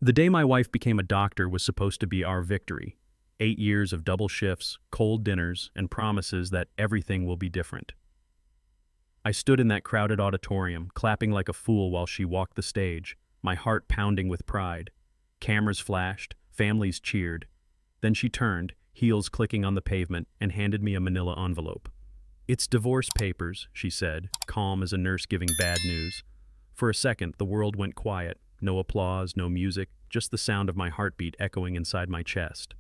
The day my wife became a doctor was supposed to be our victory. 8 years of double shifts, cold dinners, and promises that everything will be different. I stood in that crowded auditorium, clapping like a fool while she walked the stage, my heart pounding with pride. Cameras flashed, families cheered. Then she turned, heels clicking on the pavement, and handed me a manila envelope. "It's divorce papers," she said, calm as a nurse giving bad news. For a second, the world went quiet. No applause, no music, just the sound of my heartbeat echoing inside my chest.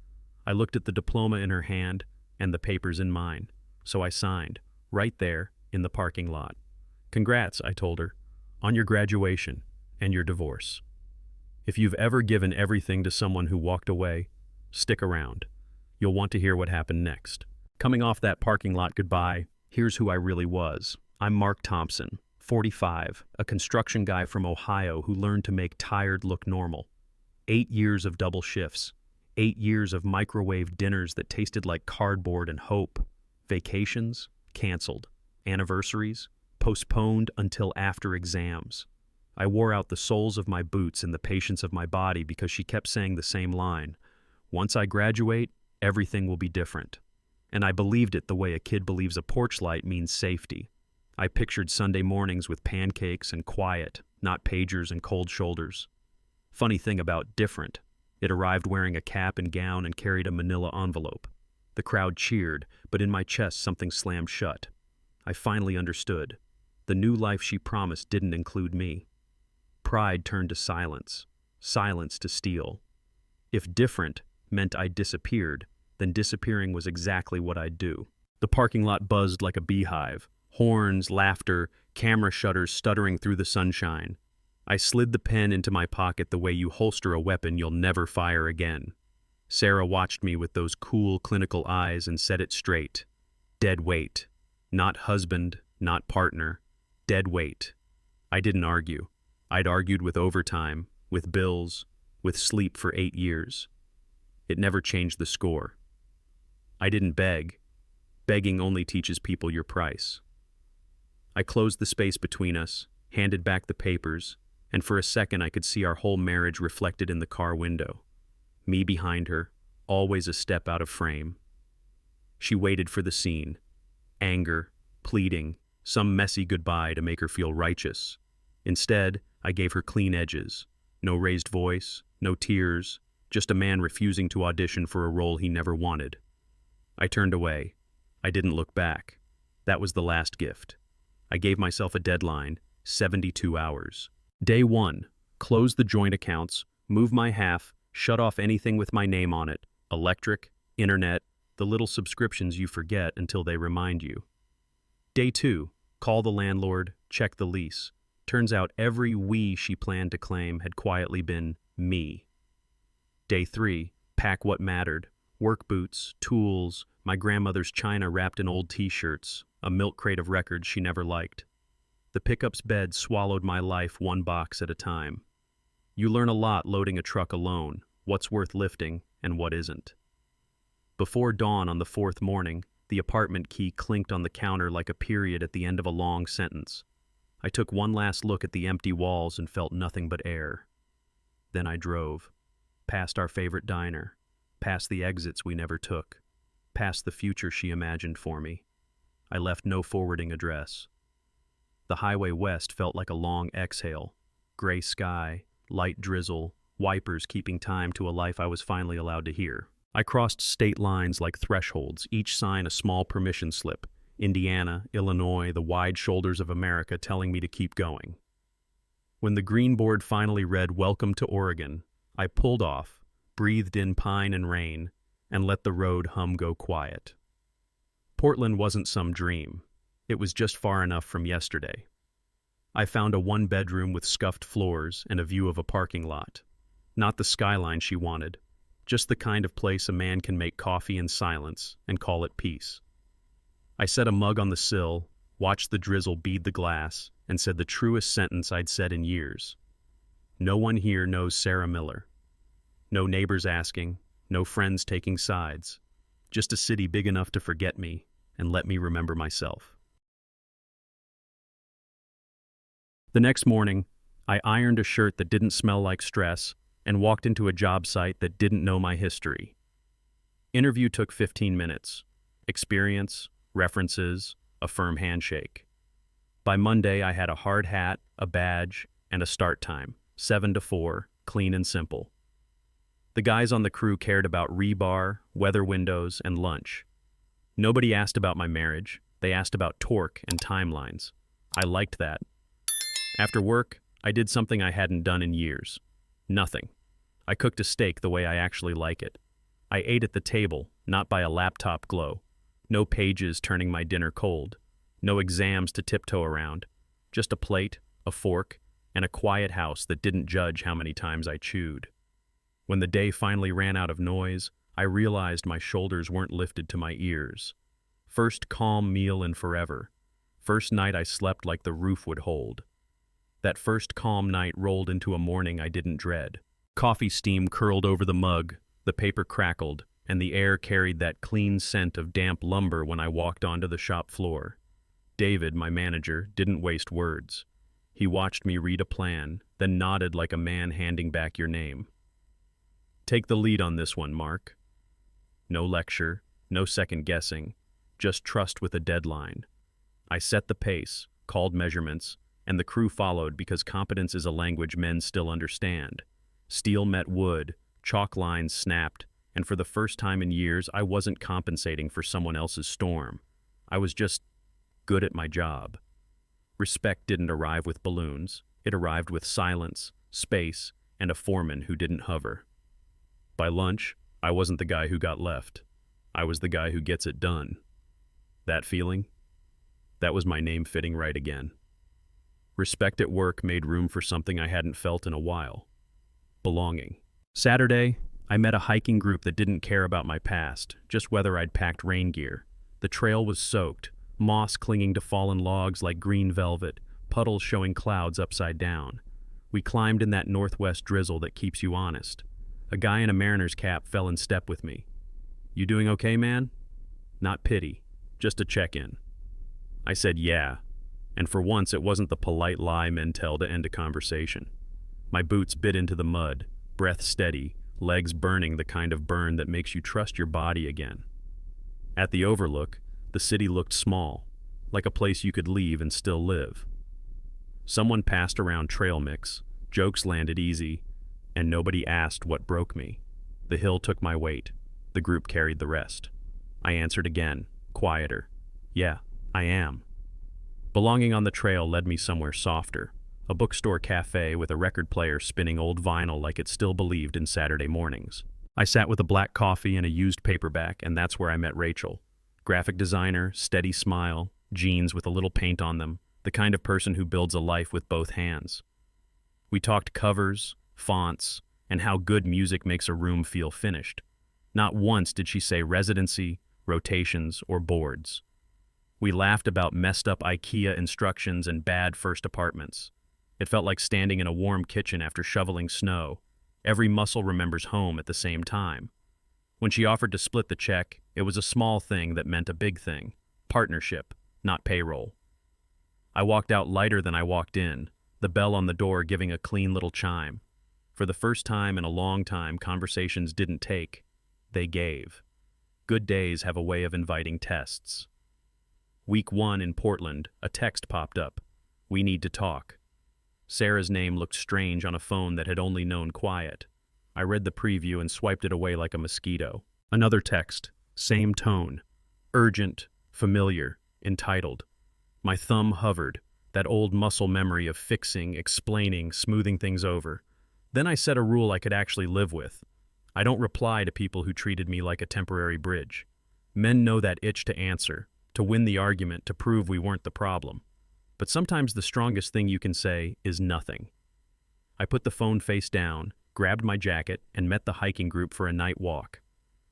I looked at the diploma in her hand and the papers in mine. So I signed, right there, in the parking lot. "Congrats," I told her, "on your graduation and your divorce. If you've ever given everything to someone who walked away, stick around. You'll want to hear what happened next." Coming off that parking lot goodbye, here's who I really was. I'm Mark Thompson, 45, a construction guy from Ohio who learned to make tired look normal. 8 years of double shifts. 8 years of microwave dinners that tasted like cardboard and hope. Vacations, canceled. Anniversaries, postponed until after exams. I wore out the soles of my boots and the patience of my body because she kept saying the same line. Once I graduate, everything will be different. And I believed it the way a kid believes a porch light means safety. I pictured Sunday mornings with pancakes and quiet, not pagers and cold shoulders. Funny thing about different, it arrived wearing a cap and gown and carried a manila envelope. The crowd cheered, but in my chest something slammed shut. I finally understood. The new life she promised didn't include me. Pride turned to silence, silence to steel. If different meant I disappeared, then disappearing was exactly what I'd do. The parking lot buzzed like a beehive. Horns, laughter, camera shutters stuttering through the sunshine. I slid the pen into my pocket the way you holster a weapon you'll never fire again. Sarah watched me with those cool, clinical eyes and said it straight. Dead weight. Not husband, not partner. Dead weight. I didn't argue. I'd argued with overtime, with bills, with sleep for 8 years. It never changed the score. I didn't beg. Begging only teaches people your price. I closed the space between us, handed back the papers, and for a second I could see our whole marriage reflected in the car window. Me behind her, always a step out of frame. She waited for the scene. Anger, pleading, some messy goodbye to make her feel righteous. Instead, I gave her clean edges. No raised voice, no tears, just a man refusing to audition for a role he never wanted. I turned away. I didn't look back. That was the last gift. I gave myself a deadline, 72 hours. Day 1, close the joint accounts, move my half, shut off anything with my name on it, electric, internet, the little subscriptions you forget until they remind you. Day 2, call the landlord, check the lease. Turns out every we she planned to claim had quietly been me. Day 3, pack what mattered. Work boots, tools, my grandmother's china wrapped in old t-shirts, a milk crate of records she never liked. The pickup's bed swallowed my life one box at a time. You learn a lot loading a truck alone, what's worth lifting and what isn't. Before dawn on the 4th morning, the apartment key clinked on the counter like a period at the end of a long sentence. I took one last look at the empty walls and felt nothing but air. Then I drove, past our favorite diner, past the exits we never took, past the future she imagined for me. I left no forwarding address. The highway west felt like a long exhale. Gray sky, light drizzle, wipers keeping time to a life I was finally allowed to hear. I crossed state lines like thresholds, each sign a small permission slip. Indiana, Illinois, the wide shoulders of America telling me to keep going. When the green board finally read "Welcome to Oregon," I pulled off, breathed in pine and rain, and let the road hum go quiet. Portland wasn't some dream. It was just far enough from yesterday. I found a one-bedroom with scuffed floors and a view of a parking lot. Not the skyline she wanted, just the kind of place a man can make coffee in silence and call it peace. I set a mug on the sill, watched the drizzle bead the glass, and said the truest sentence I'd said in years. No one here knows Sarah Miller. No neighbors asking, no friends taking sides. Just a city big enough to forget me and let me remember myself. The next morning, I ironed a shirt that didn't smell like stress, and walked into a job site that didn't know my history. Interview took 15 minutes. Experience, references, a firm handshake. By Monday, I had a hard hat, a badge, and a start time, 7 to 4, clean and simple. The guys on the crew cared about rebar, weather windows, and lunch. Nobody asked about my marriage. They asked about torque and timelines. I liked that. After work, I did something I hadn't done in years. Nothing. I cooked a steak the way I actually like it. I ate at the table, not by a laptop glow. No pages turning my dinner cold. No exams to tiptoe around. Just a plate, a fork, and a quiet house that didn't judge how many times I chewed. When the day finally ran out of noise, I realized my shoulders weren't lifted to my ears. First calm meal in forever. First night I slept like the roof would hold. That first calm night rolled into a morning I didn't dread. Coffee steam curled over the mug, the paper crackled, and the air carried that clean scent of damp lumber when I walked onto the shop floor. David, my manager, didn't waste words. He watched me read a plan, then nodded like a man handing back your name. Take the lead on this one, Mark. No lecture, no second guessing, just trust with a deadline. I set the pace, called measurements, and the crew followed because competence is a language men still understand. Steel met wood, chalk lines snapped, and for the first time in years I wasn't compensating for someone else's storm. I was just good at my job. Respect didn't arrive with balloons. It arrived with silence, space, and a foreman who didn't hover. By lunch, I wasn't the guy who got left. I was the guy who gets it done. That feeling? That was my name fitting right again. Respect at work made room for something I hadn't felt in a while. Belonging. Saturday, I met a hiking group that didn't care about my past, just whether I'd packed rain gear. The trail was soaked, moss clinging to fallen logs like green velvet, puddles showing clouds upside down. We climbed in that northwest drizzle that keeps you honest. A guy in a mariner's cap fell in step with me. "You doing okay, man?" Not pity, just a check-in. I said yeah, and for once it wasn't the polite lie men tell to end a conversation. My boots bit into the mud, breath steady, legs burning the kind of burn that makes you trust your body again. At the overlook, the city looked small, like a place you could leave and still live. Someone passed around trail mix, jokes landed easy, and nobody asked what broke me. The hill took my weight. The group carried the rest. I answered again, quieter. Yeah, I am. Belonging on the trail led me somewhere softer, a bookstore cafe with a record player spinning old vinyl like it still believed in Saturday mornings. I sat with a black coffee and a used paperback, and that's where I met Rachel. Graphic designer, steady smile, jeans with a little paint on them, the kind of person who builds a life with both hands. We talked covers, fonts, and how good music makes a room feel finished. Not once did she say residency, rotations, or boards. We laughed about messed up IKEA instructions and bad first apartments. It felt like standing in a warm kitchen after shoveling snow. Every muscle remembers home at the same time. When she offered to split the check, it was a small thing that meant a big thing. Partnership, not payroll. I walked out lighter than I walked in, the bell on the door giving a clean little chime. For the first time in a long time, conversations didn't take, they gave. Good days have a way of inviting tests. Week 1 in Portland, a text popped up. We need to talk. Sarah's name looked strange on a phone that had only known quiet. I read the preview and swiped it away like a mosquito. Another text, same tone. Urgent, familiar, entitled. My thumb hovered, that old muscle memory of fixing, explaining, smoothing things over. Then I set a rule I could actually live with. I don't reply to people who treated me like a temporary bridge. Men know that itch to answer, to win the argument, to prove we weren't the problem. But sometimes the strongest thing you can say is nothing. I put the phone face down, grabbed my jacket, and met the hiking group for a night walk.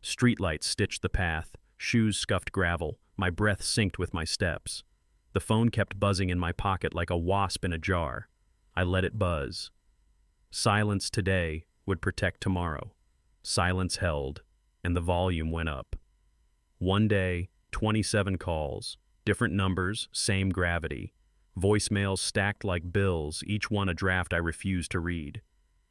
Streetlights stitched the path, shoes scuffed gravel, my breath synced with my steps. The phone kept buzzing in my pocket like a wasp in a jar. I let it buzz. Silence today would protect tomorrow. Silence held, and the volume went up. One day, 27 calls, different numbers, same gravity. Voicemails stacked like bills, each one a draft I refused to read.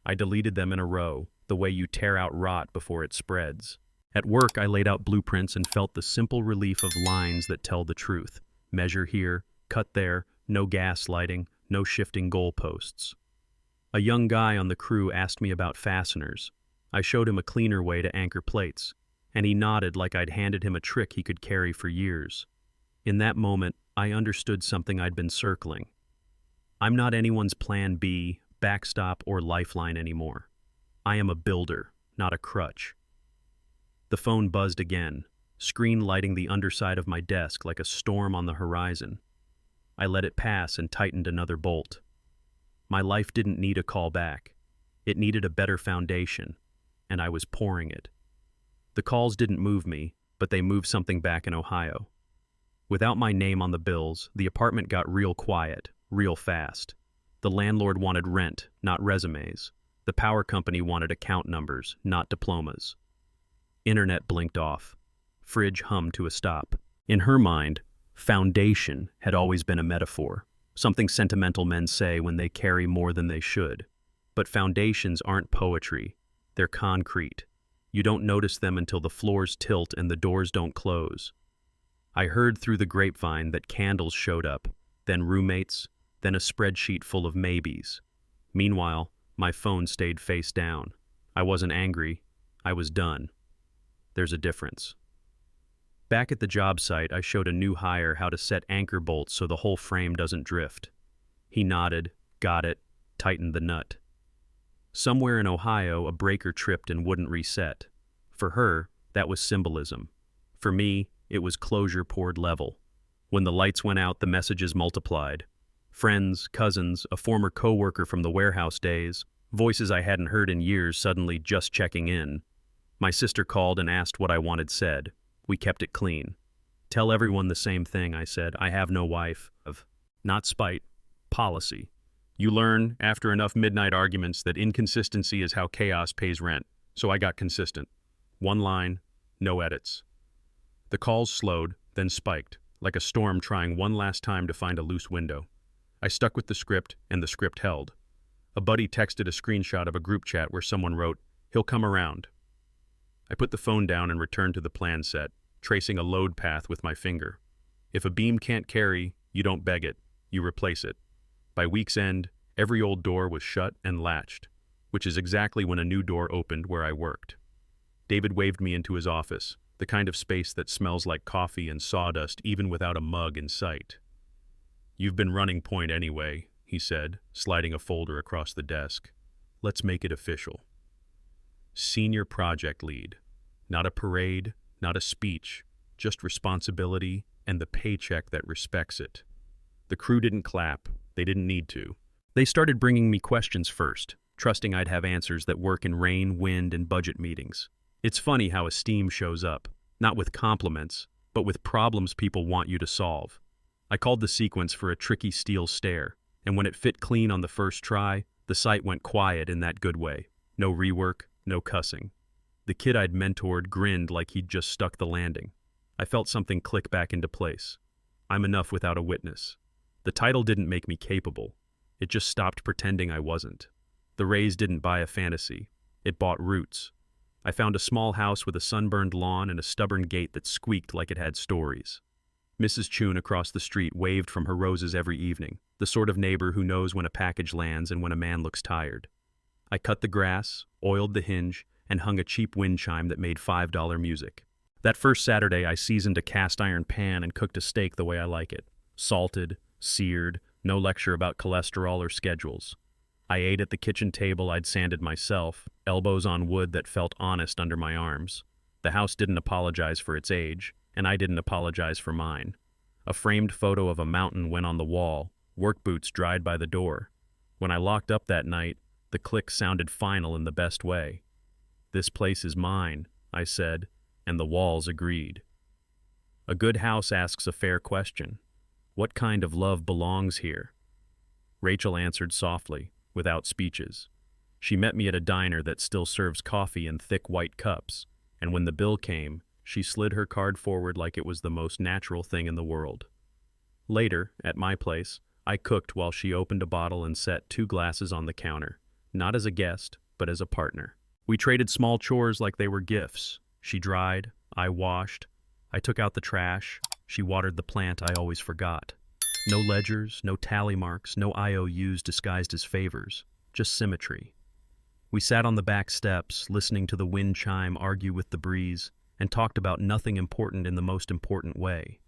I deleted them in a row, the way you tear out rot before it spreads. At work, I laid out blueprints and felt the simple relief of lines that tell the truth. Measure here, cut there, no gaslighting, no shifting goalposts. A young guy on the crew asked me about fasteners. I showed him a cleaner way to anchor plates, and he nodded like I'd handed him a trick he could carry for years. In that moment, I understood something I'd been circling. I'm not anyone's plan B, backstop, or lifeline anymore. I am a builder, not a crutch. The phone buzzed again, screen lighting the underside of my desk like a storm on the horizon. I let it pass and tightened another bolt. My life didn't need a call back. It needed a better foundation, and I was pouring it. The calls didn't move me, but they moved something back in Ohio. Without my name on the bills, the apartment got real quiet, real fast. The landlord wanted rent, not resumes. The power company wanted account numbers, not diplomas. Internet blinked off. Fridge hummed to a stop. In her mind, foundation had always been a metaphor, something sentimental men say when they carry more than they should. But foundations aren't poetry. They're concrete. You don't notice them until the floors tilt and the doors don't close. I heard through the grapevine that candles showed up, then roommates, then a spreadsheet full of maybes. Meanwhile, my phone stayed face down. I wasn't angry. I was done. There's a difference. Back at the job site, I showed a new hire how to set anchor bolts so the whole frame doesn't drift. He nodded, got it, tightened the nut. Somewhere in Ohio, a breaker tripped and wouldn't reset. For her, that was symbolism. For me, it was closure poured level. When the lights went out, the messages multiplied. Friends, cousins, a former coworker from the warehouse days, voices I hadn't heard in years suddenly just checking in. My sister called and asked what I wanted said. We kept it clean. Tell everyone the same thing, I said. I have no wife. Not spite. Policy. You learn, after enough midnight arguments, that inconsistency is how chaos pays rent. So I got consistent. One line, no edits. The calls slowed, then spiked, like a storm trying one last time to find a loose window. I stuck with the script, and the script held. A buddy texted a screenshot of a group chat where someone wrote, "He'll come around." I put the phone down and returned to the plan set, tracing a load path with my finger. If a beam can't carry, you don't beg it, you replace it. By week's end, every old door was shut and latched, which is exactly when a new door opened where I worked. David waved me into his office, the kind of space that smells like coffee and sawdust even without a mug in sight. "You've been running point anyway," he said, sliding a folder across the desk. "Let's make it official. Senior project lead. Not a parade, not a speech, just responsibility and the paycheck that respects it." The crew didn't clap. They didn't need to. They started bringing me questions first, trusting I'd have answers that work in rain, wind, and budget meetings. It's funny how esteem shows up, not with compliments, but with problems people want you to solve. I called the sequence for a tricky steel stair, and when it fit clean on the first try, the site went quiet in that good way. No rework, no cussing. The kid I'd mentored grinned like he'd just stuck the landing. I felt something click back into place. I'm enough without a witness. The title didn't make me capable. It just stopped pretending I wasn't. The raise didn't buy a fantasy. It bought roots. I found a small house with a sunburned lawn and a stubborn gate that squeaked like it had stories. Mrs. Chun across the street waved from her roses every evening, the sort of neighbor who knows when a package lands and when a man looks tired. I cut the grass, oiled the hinge, and hung a cheap wind chime that made $5 music. That first Saturday, I seasoned a cast iron pan and cooked a steak the way I like it. Salted, seared, no lecture about cholesterol or schedules. I ate at the kitchen table I'd sanded myself, elbows on wood that felt honest under my arms. The house didn't apologize for its age, and I didn't apologize for mine. A framed photo of a mountain went on the wall, work boots dried by the door. When I locked up that night, the click sounded final in the best way. "This place is mine," I said, and the walls agreed. A good house asks a fair question. What kind of love belongs here? Rachel answered softly, without speeches. She met me at a diner that still serves coffee in thick white cups, and when the bill came, she slid her card forward like it was the most natural thing in the world. Later, at my place, I cooked while she opened a bottle and set 2 glasses on the counter. not as a guest, but as a partner. We traded small chores like they were gifts. She dried, I washed. I took out the trash. She watered the plant I always forgot. No ledgers, no tally marks, no IOUs disguised as favors, just symmetry. We sat on the back steps, listening to the wind chime argue with the breeze, and talked about nothing important in the most important way.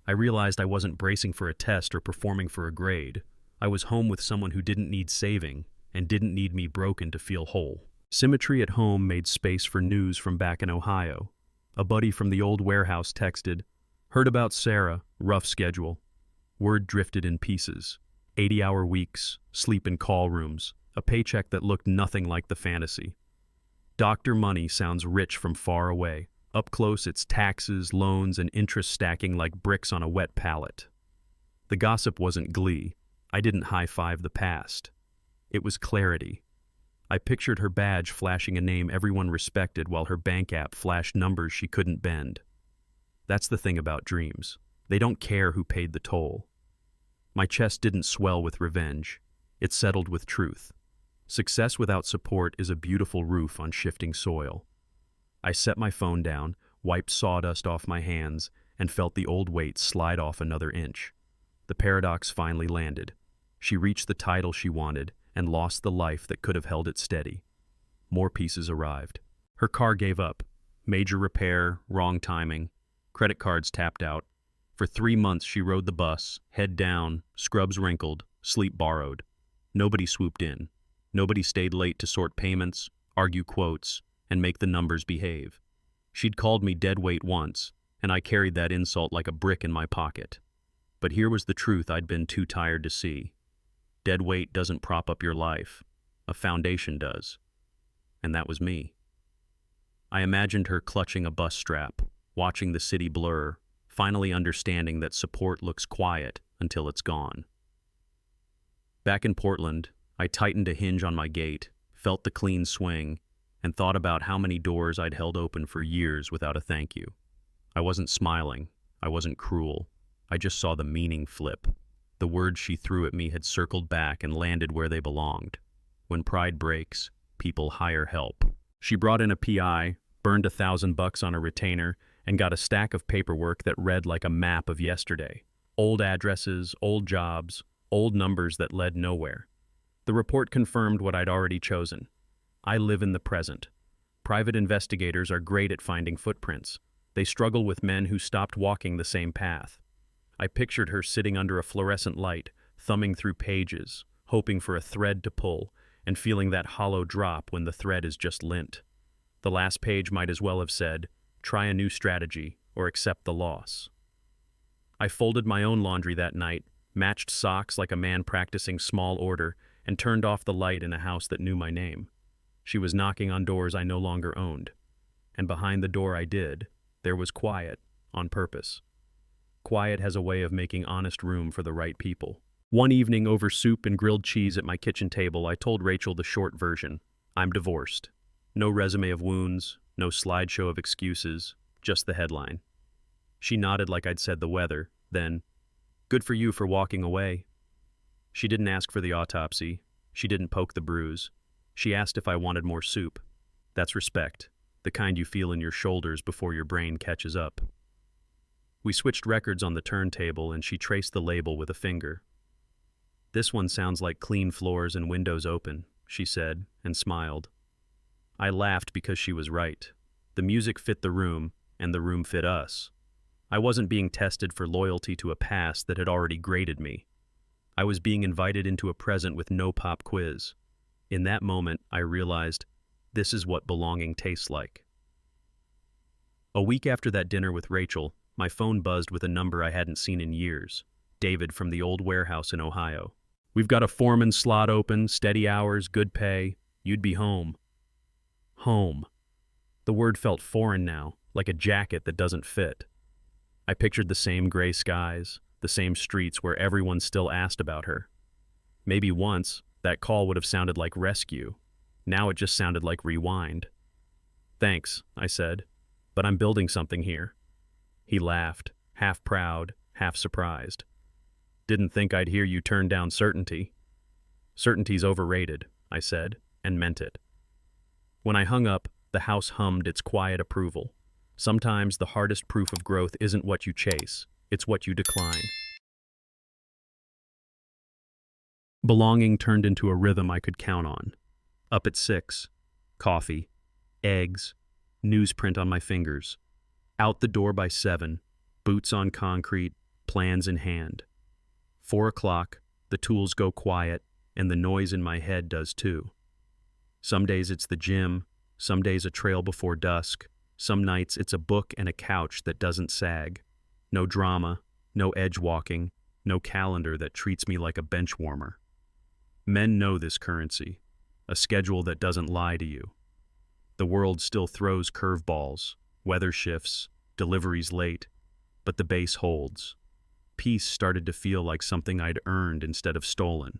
I realized I wasn't bracing for a test or performing for a grade. I was home with someone who didn't need saving and didn't need me broken to feel whole. Symmetry at home made space for news from back in Ohio. A buddy from the old warehouse texted, "Heard about Sarah, rough schedule." Word drifted in pieces. 80-hour weeks, sleep in call rooms, a paycheck that looked nothing like the fantasy. Doctor money sounds rich from far away. Up close, it's taxes, loans, and interest stacking like bricks on a wet pallet. The gossip wasn't glee. I didn't high-five the past. It was clarity. I pictured her badge flashing a name everyone respected while her bank app flashed numbers she couldn't bend. That's the thing about dreams. They don't care who paid the toll. My chest didn't swell with revenge. It settled with truth. Success without support is a beautiful roof on shifting soil. I set my phone down, wiped sawdust off my hands, and felt the old weight slide off another inch. The paradox finally landed. She reached the title she wanted and lost the life that could have held it steady. More pieces arrived. Her car gave up. Major repair, wrong timing. Credit cards tapped out. For 3 months she rode the bus, head down, scrubs wrinkled, sleep borrowed. Nobody swooped in. Nobody stayed late to sort payments, argue quotes, and make the numbers behave. She'd called me deadweight once, and I carried that insult like a brick in my pocket. But here was the truth I'd been too tired to see. Deadweight doesn't prop up your life. A foundation does. And that was me. I imagined her clutching a bus strap, watching the city blur, finally understanding that support looks quiet until it's gone. Back in Portland, I tightened a hinge on my gate, felt the clean swing, and thought about how many doors I'd held open for years without a thank you. I wasn't smiling. I wasn't cruel. I just saw the meaning flip. The words she threw at me had circled back and landed where they belonged. When pride breaks, people hire help. She brought in a PI, burned $1,000 on a retainer, and got a stack of paperwork that read like a map of yesterday. Old addresses, old jobs, old numbers that led nowhere. The report confirmed what I'd already chosen. I live in the present. Private investigators are great at finding footprints. They struggle with men who stopped walking the same path. I pictured her sitting under a fluorescent light, thumbing through pages, hoping for a thread to pull, and feeling that hollow drop when the thread is just lint. The last page might as well have said, "Try a new strategy or accept the loss." I folded my own laundry that night, matched socks like a man practicing small order, and turned off the light in a house that knew my name. She was knocking on doors I no longer owned. And behind the door I did, there was quiet, on purpose. Quiet has a way of making honest room for the right people. One evening over soup and grilled cheese at my kitchen table, I told Rachel the short version. I'm divorced. No resume of wounds, no slideshow of excuses, just the headline. She nodded like I'd said the weather, then, "Good for you for walking away." She didn't ask for the autopsy. She didn't poke the bruise. She asked if I wanted more soup. That's respect, the kind you feel in your shoulders before your brain catches up. We switched records on the turntable and she traced the label with a finger. "This one sounds like clean floors and windows open," she said, and smiled. I laughed because she was right. The music fit the room, and the room fit us. I wasn't being tested for loyalty to a past that had already graded me. I was being invited into a present with no pop quiz. In that moment, I realized, this is what belonging tastes like. A week after that dinner with Rachel, my phone buzzed with a number I hadn't seen in years. David from the old warehouse in Ohio. "We've got a foreman slot open, steady hours, good pay. You'd be home." Home. The word felt foreign now, like a jacket that doesn't fit. I pictured the same gray skies, the same streets where everyone still asked about her. Maybe once, that call would have sounded like rescue. Now it just sounded like rewind. "Thanks," I said, "but I'm building something here." He laughed, half proud, half surprised. "Didn't think I'd hear you turn down certainty." "Certainty's overrated," I said. and meant it. When I hung up, the house hummed its quiet approval. Sometimes the hardest proof of growth isn't what you chase, it's what you decline. Belonging turned into a rhythm I could count on. Up at 6, coffee, eggs, newsprint on my fingers. Out the door by 7, boots on concrete, plans in hand. 4 o'clock, the tools go quiet, and the noise in my head does too. Some days it's the gym, some days a trail before dusk, some nights it's a book and a couch that doesn't sag. No drama, no edge walking, no calendar that treats me like a bench warmer. Men know this currency, a schedule that doesn't lie to you. The world still throws curveballs, weather shifts, deliveries late, but the base holds. Peace started to feel like something I'd earned instead of stolen.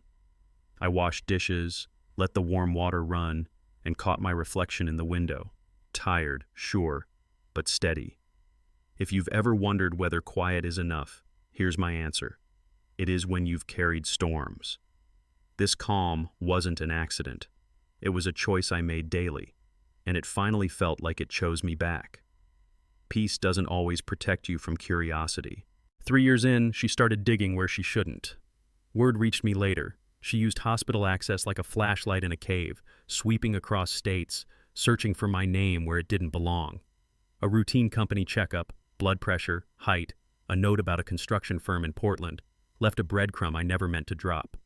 I washed dishes, let the warm water run, and caught my reflection in the window. Tired, sure, but steady. If you've ever wondered whether quiet is enough, here's my answer. It is when you've carried storms. This calm wasn't an accident. It was a choice I made daily, and it finally felt like it chose me back. Peace doesn't always protect you from curiosity. 3 years in, she started digging where she shouldn't. Word reached me later. She used hospital access like a flashlight in a cave, sweeping across states, searching for my name where it didn't belong. A routine company checkup, blood pressure, height, a note about a construction firm in Portland, left a breadcrumb I never meant to drop.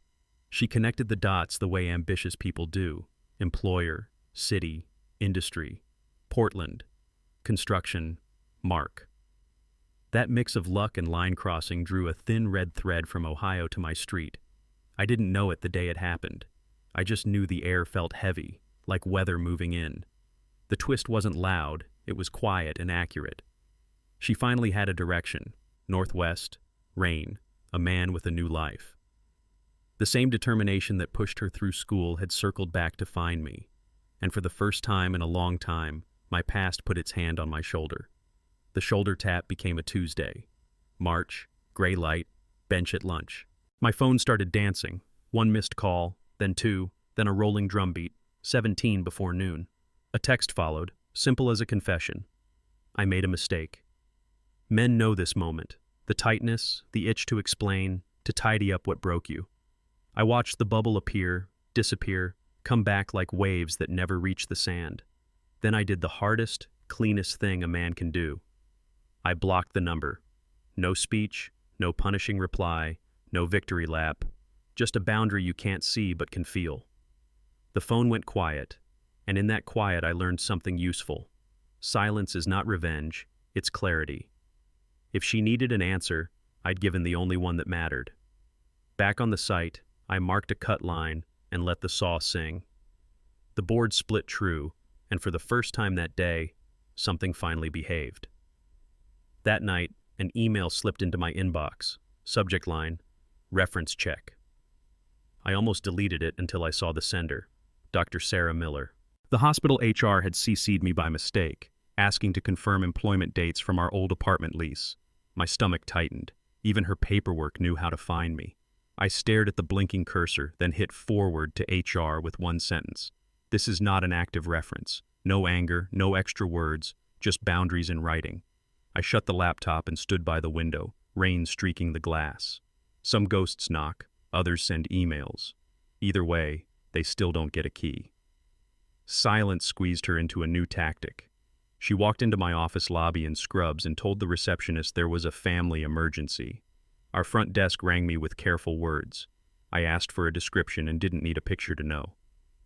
She connected the dots the way ambitious people do. Employer, city, industry, Portland, construction, mark. That mix of luck and line crossing drew a thin red thread from Ohio to my street. I didn't know it the day it happened. I just knew the air felt heavy, like weather moving in. The twist wasn't loud, it was quiet and accurate. She finally had a direction: northwest, rain, a man with a new life. The same determination that pushed her through school had circled back to find me, and for the first time in a long time, my past put its hand on my shoulder. The shoulder tap became a Tuesday. March, gray light, bench at lunch. My phone started dancing. 1 missed call, then 2, then a rolling drumbeat, 17 before noon. A text followed, simple as a confession. I made a mistake. Men know this moment, the tightness, the itch to explain, to tidy up what broke you. I watched the bubble appear, disappear, come back like waves that never reach the sand. Then I did the hardest, cleanest thing a man can do. I blocked the number. No speech, no punishing reply, no victory lap, just a boundary you can't see but can feel. The phone went quiet, and in that quiet I learned something useful. Silence is not revenge, it's clarity. If she needed an answer, I'd given the only one that mattered. Back on the site, I marked a cut line and let the saw sing. The board split true, and for the first time that day, something finally behaved. That night, an email slipped into my inbox. Subject line, reference check. I almost deleted it until I saw the sender, Dr. Sarah Miller. The hospital HR had CC'd me by mistake, asking to confirm employment dates from our old apartment lease. My stomach tightened. Even her paperwork knew how to find me. I stared at the blinking cursor, then hit forward to HR with one sentence. This is not an active reference. No anger, no extra words, just boundaries in writing. I shut the laptop and stood by the window, rain streaking the glass. Some ghosts knock, others send emails. Either way, they still don't get a key. Silence squeezed her into a new tactic. She walked into my office lobby in scrubs and told the receptionist there was a family emergency. Our front desk rang me with careful words. I asked for a description and didn't need a picture to know.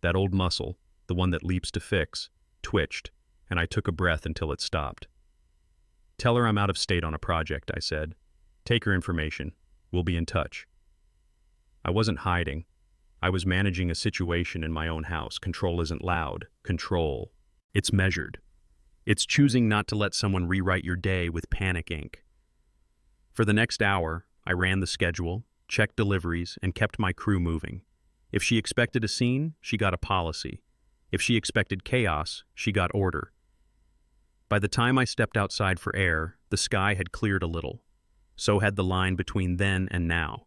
That old muscle, the one that leaps to fix, twitched, and I took a breath until it stopped. Tell her I'm out of state on a project, I said. Take her information. We'll be in touch. I wasn't hiding. I was managing a situation in my own house. Control isn't loud. Control. It's measured. It's choosing not to let someone rewrite your day with panic ink. For the next hour, I ran the schedule, checked deliveries, and kept my crew moving. If she expected a scene, she got a policy. If she expected chaos, she got order. By the time I stepped outside for air, the sky had cleared a little. So had the line between then and now.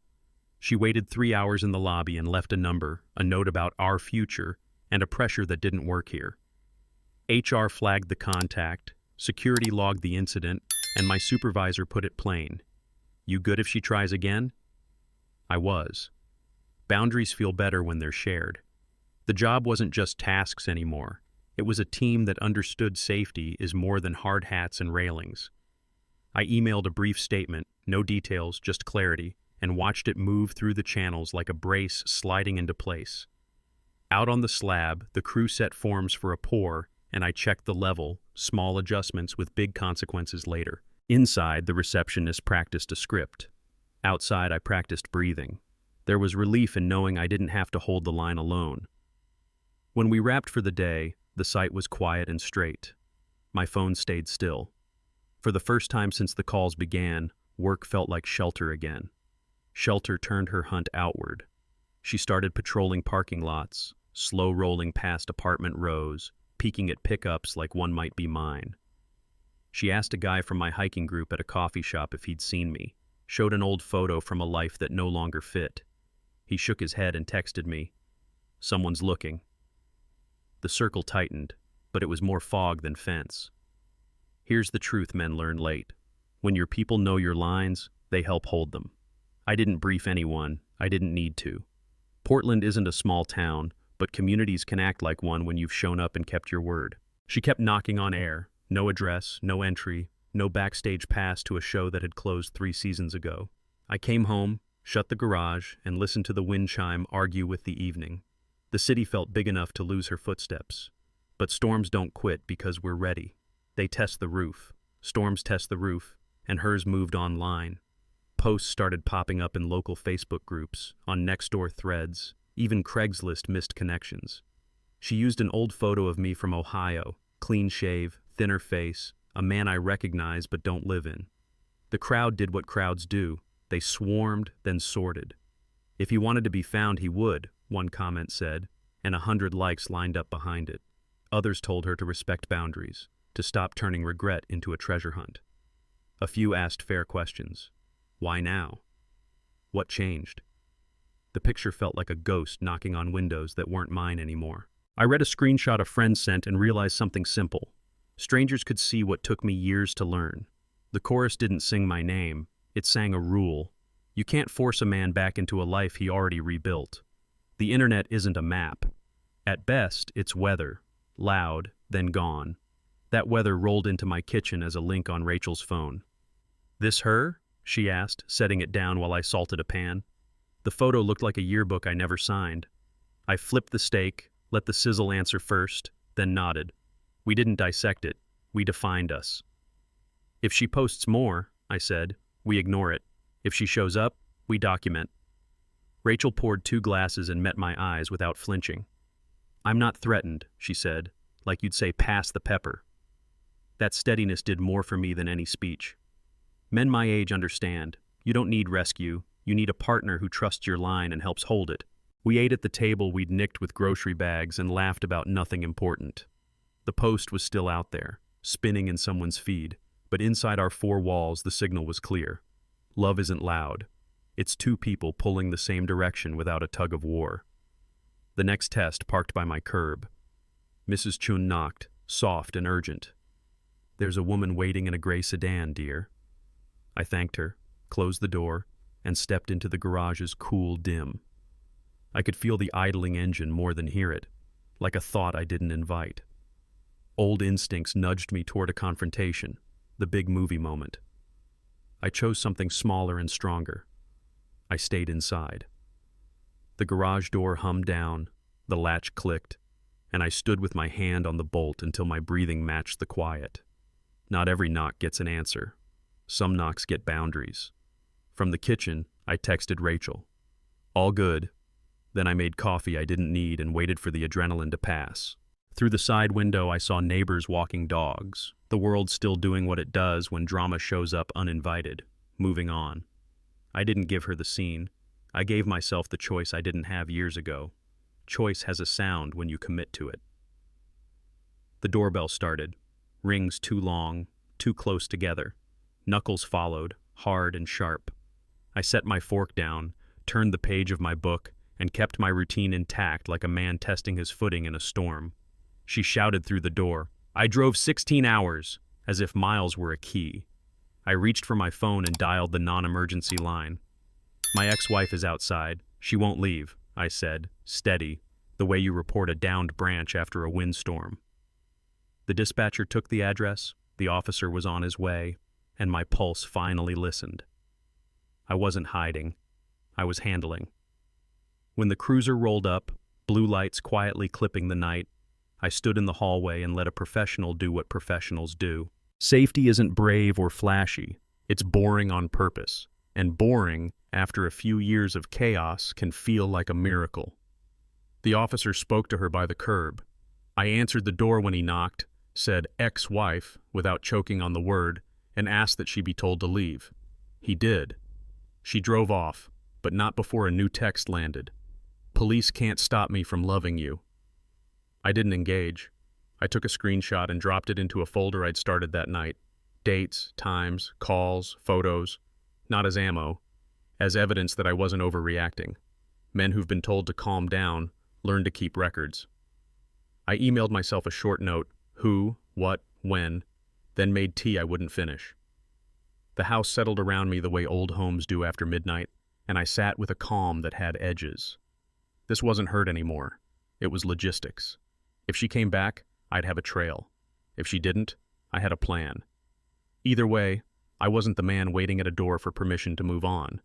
She waited 3 hours in the lobby and left a number, a note about our future, and a pressure that didn't work here. HR flagged the contact, security logged the incident, and my supervisor put it plain. You good if she tries again? I was. Boundaries feel better when they're shared. The job wasn't just tasks anymore. It was a team that understood safety is more than hard hats and railings. I emailed a brief statement, no details, just clarity, and watched it move through the channels like a brace sliding into place. Out on the slab, the crew set forms for a pour, and I checked the level, small adjustments with big consequences later. Inside, the receptionist practiced a script. Outside, I practiced breathing. There was relief in knowing I didn't have to hold the line alone. When we wrapped for the day, the site was quiet and straight. My phone stayed still. For the first time since the calls began, work felt like shelter again. Shelter turned her hunt outward. She started patrolling parking lots, slow rolling past apartment rows, peeking at pickups like one might be mine. She asked a guy from my hiking group at a coffee shop if he'd seen me, showed an old photo from a life that no longer fit. He shook his head and texted me, "Someone's looking." The circle tightened, but it was more fog than fence. Here's the truth men learn late. When your people know your lines, they help hold them. I didn't brief anyone. I didn't need to. Portland isn't a small town, but communities can act like one when you've shown up and kept your word. She kept knocking on air. No address, no entry, no backstage pass to a show that had closed 3 seasons ago. I came home, shut the garage, and listened to the wind chime argue with the evening. The city felt big enough to lose her footsteps. But storms don't quit because we're ready. They test the roof. Storms test the roof, and hers moved online. Posts started popping up in local Facebook groups, on Nextdoor threads, even Craigslist missed connections. She used an old photo of me from Ohio, clean shave, thinner face, a man I recognize but don't live in. The crowd did what crowds do. They swarmed, then sorted. If he wanted to be found, he would, one comment said, and 100 likes lined up behind it. Others told her to respect boundaries, to stop turning regret into a treasure hunt. A few asked fair questions. Why now? What changed? The picture felt like a ghost knocking on windows that weren't mine anymore. I read a screenshot a friend sent and realized something simple. Strangers could see what took me years to learn. The chorus didn't sing my name, it sang a rule. You can't force a man back into a life he already rebuilt. The internet isn't a map. At best, it's weather. Loud, then gone. That weather rolled into my kitchen as a link on Rachel's phone. "This her?" she asked, setting it down while I salted a pan. The photo looked like a yearbook I never signed. I flipped the steak, let the sizzle answer first, then nodded. We didn't dissect it. We defined us. If she posts more, I said, we ignore it. If she shows up, we document. Rachel poured 2 glasses and met my eyes without flinching. "I'm not threatened," she said, like you'd say pass the pepper. That steadiness did more for me than any speech. Men my age understand. You don't need rescue. You need a partner who trusts your line and helps hold it. We ate at the table we'd nicked with grocery bags and laughed about nothing important. The post was still out there, spinning in someone's feed, but inside our 4 walls the signal was clear. Love isn't loud. It's 2 people pulling the same direction without a tug of war. The next test parked by my curb. Mrs. Chun knocked, soft and urgent. "There's a woman waiting in a gray sedan, dear." I thanked her, closed the door, and stepped into the garage's cool dim. I could feel the idling engine more than hear it, like a thought I didn't invite. Old instincts nudged me toward a confrontation, the big movie moment. I chose something smaller and stronger. I stayed inside. The garage door hummed down, the latch clicked, and I stood with my hand on the bolt until my breathing matched the quiet. Not every knock gets an answer. Some knocks get boundaries. From the kitchen, I texted Rachel. "All good." Then I made coffee I didn't need and waited for the adrenaline to pass. Through the side window, I saw neighbors walking dogs. The world still doing what it does when drama shows up uninvited, moving on. I didn't give her the scene. I gave myself the choice I didn't have years ago. Choice has a sound when you commit to it. The doorbell started. Rings too long, too close together. Knuckles followed, hard and sharp. I set my fork down, turned the page of my book, and kept my routine intact like a man testing his footing in a storm. She shouted through the door, "I drove 16 hours," as if miles were a key. I reached for my phone and dialed the non-emergency line. "My ex-wife is outside. She won't leave," I said, steady, the way you report a downed branch after a windstorm. The dispatcher took the address, the officer was on his way, and my pulse finally listened. I wasn't hiding. I was handling. When the cruiser rolled up, blue lights quietly clipping the night, I stood in the hallway and let a professional do what professionals do. Safety isn't brave or flashy. It's boring on purpose. And boring, after a few years of chaos, can feel like a miracle. The officer spoke to her by the curb. I answered the door when he knocked, said ex-wife without choking on the word, and asked that she be told to leave. He did. She drove off, but not before a new text landed. "Police can't stop me from loving you." I didn't engage. I took a screenshot and dropped it into a folder I'd started that night. Dates, times, calls, photos. Not as ammo, as evidence that I wasn't overreacting. Men who've been told to calm down learn to keep records. I emailed myself a short note, who, what, when, then made tea I wouldn't finish. The house settled around me the way old homes do after midnight, and I sat with a calm that had edges. This wasn't hurt anymore. It was logistics. If she came back, I'd have a trail. If she didn't, I had a plan. Either way, I wasn't the man waiting at a door for permission to move on.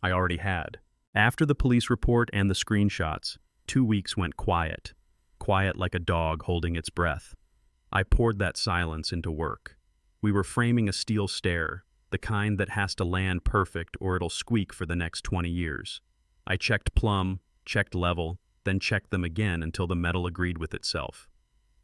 I already had. After the police report and the screenshots, 2 weeks went quiet. Quiet like a dog holding its breath. I poured that silence into work. We were framing a steel stair, the kind that has to land perfect or it'll squeak for the next 20 years. I checked plumb, checked level, then checked them again until the metal agreed with itself.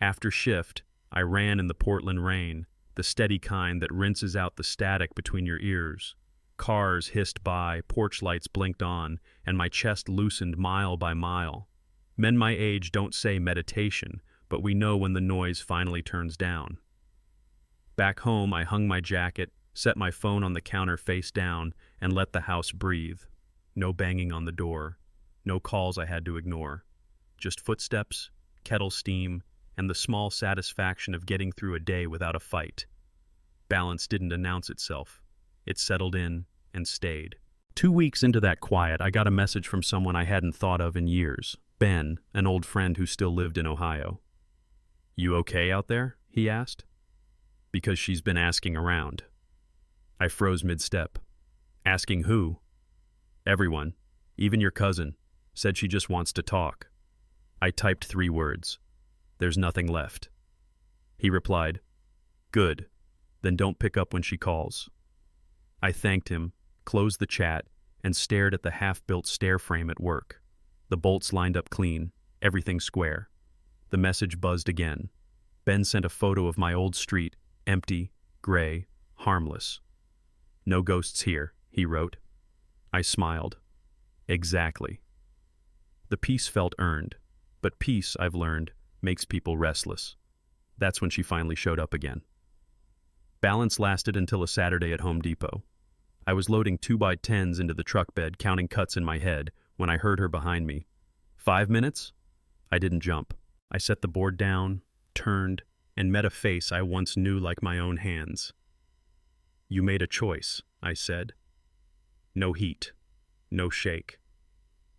After shift, I ran in the Portland rain, the steady kind that rinses out the static between your ears. Cars hissed by, porch lights blinked on, and my chest loosened mile by mile. Men my age don't say meditation, but we know when the noise finally turns down. Back home, I hung my jacket, set my phone on the counter face down, and let the house breathe. No banging on the door. No calls I had to ignore. Just footsteps, kettle steam, and the small satisfaction of getting through a day without a fight. Balance didn't announce itself. It settled in and stayed. 2 weeks into that quiet, I got a message from someone I hadn't thought of in years. Ben, an old friend who still lived in Ohio. "You okay out there?" he asked. Because she's been asking around. I froze mid-step. Asking who? Everyone, even your cousin, said she just wants to talk. I typed 3 words. "There's nothing left." He replied, "Good, then don't pick up when she calls." I thanked him, closed the chat, and stared at the half-built stair frame at work. The bolts lined up clean, everything square. The message buzzed again. Ben sent a photo of my old street, empty, gray, harmless. "No ghosts here," he wrote. I smiled. Exactly. The peace felt earned, but peace, I've learned, makes people restless. That's when she finally showed up again. Balance lasted until a Saturday at Home Depot. I was loading 2x10s into the truck bed, counting cuts in my head, when I heard her behind me. 5 minutes? I didn't jump. I set the board down, turned, and met a face I once knew like my own hands. "You made a choice," I said. No heat, no shake.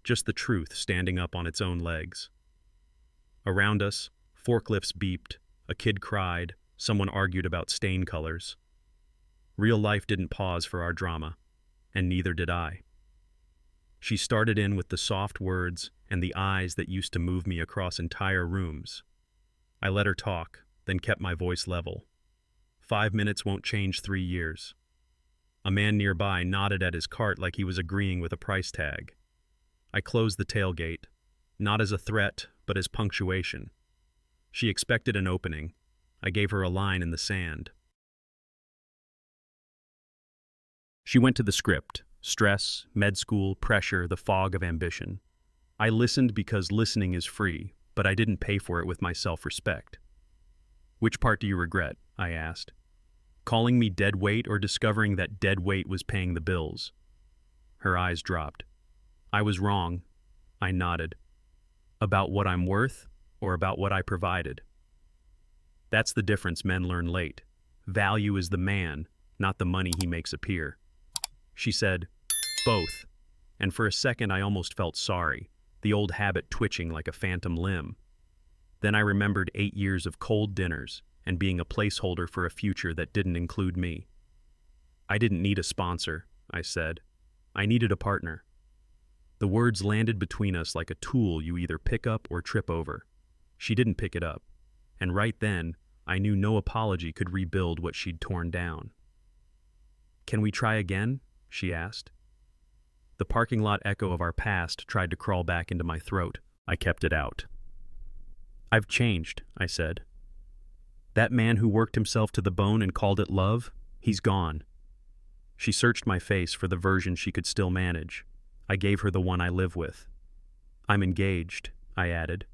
Just the truth standing up on its own legs. Around us, forklifts beeped, a kid cried, someone argued about stain colors. Real life didn't pause for our drama, and neither did I. She started in with the soft words and the eyes that used to move me across entire rooms. I let her talk, then kept my voice level. 5 minutes won't change 3 years. A man nearby nodded at his cart like he was agreeing with a price tag. I closed the tailgate, not as a threat, but as punctuation. She expected an opening. I gave her a line in the sand. She went to the script: stress, med school, pressure, the fog of ambition. I listened because listening is free, but I didn't pay for it with my self-respect. "Which part do you regret?" I asked. Calling me dead weight or discovering that dead weight was paying the bills? Her eyes dropped. "I was wrong. I nodded. About what I'm worth, or about what I provided? That's the difference men learn late. Value is the man, not the money he makes appear. She said, both. And for a second I almost felt sorry, the old habit twitching like a phantom limb. Then I remembered 8 years of cold dinners and being a placeholder for a future that didn't include me. I didn't need a sponsor, I said. I needed a partner. The words landed between us like a tool you either pick up or trip over. She didn't pick it up, and right then, I knew no apology could rebuild what she'd torn down. Can we try again? She asked. The parking lot echo of our past tried to crawl back into my throat. I kept it out. I've changed, I said. That man who worked himself to the bone and called it love, he's gone. She searched my face for the version she could still manage. I gave her the one I live with. I'm engaged, I added.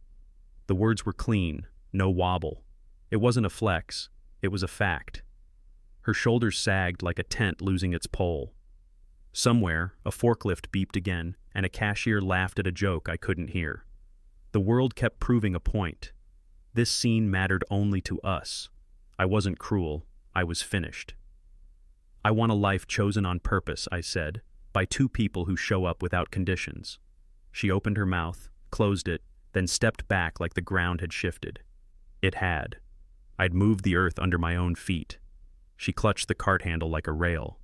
The words were clean, no wobble. It wasn't a flex, it was a fact. Her shoulders sagged like a tent losing its pole. Somewhere, a forklift beeped again, and a cashier laughed at a joke I couldn't hear. The world kept proving a point. This scene mattered only to us. I wasn't cruel, I was finished. I want a life chosen on purpose, I said, by two people who show up without conditions. She opened her mouth, closed it, then stepped back like the ground had shifted. It had. I'd moved the earth under my own feet. She clutched the cart handle like a rail.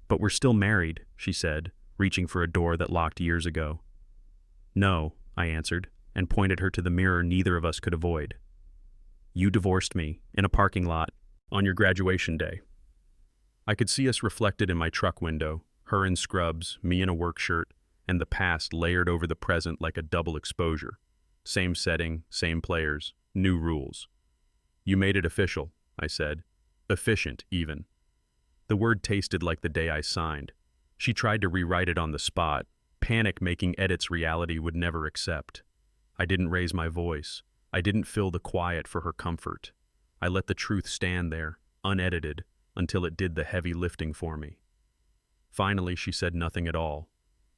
But we're still married, she said, reaching for a door that locked years ago. No, I answered, and pointed her to the mirror neither of us could avoid. You divorced me, in a parking lot, on your graduation day. I could see us reflected in my truck window, her in scrubs, me in a work shirt, and the past layered over the present like a double exposure. Same setting, same players, new rules. You made it official, I said. Efficient, even. The word tasted like the day I signed. She tried to rewrite it on the spot, panic making edits reality would never accept. I didn't raise my voice. I didn't fill the quiet for her comfort. I let the truth stand there, unedited, until it did the heavy lifting for me. Finally, she said nothing at all.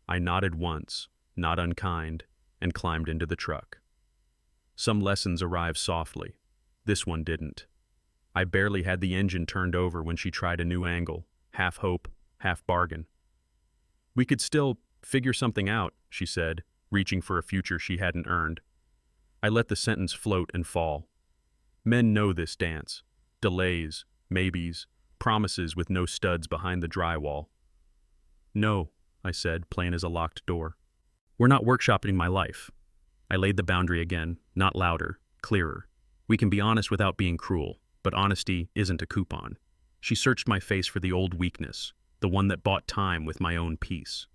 I nodded once, not unkind, and climbed into the truck. Some lessons arrive softly. This one didn't. I barely had the engine turned over when she tried a new angle, half hope, half bargain. We could still figure something out, she said, reaching for a future she hadn't earned. I let the sentence float and fall. Men know this dance. Delays, maybes, promises with no studs behind the drywall. No, I said, plain as a locked door. We're not workshopping my life. I laid the boundary again, not louder, clearer. We can be honest without being cruel, but honesty isn't a coupon. She searched my face for the old weakness, the one that bought time with my own peace.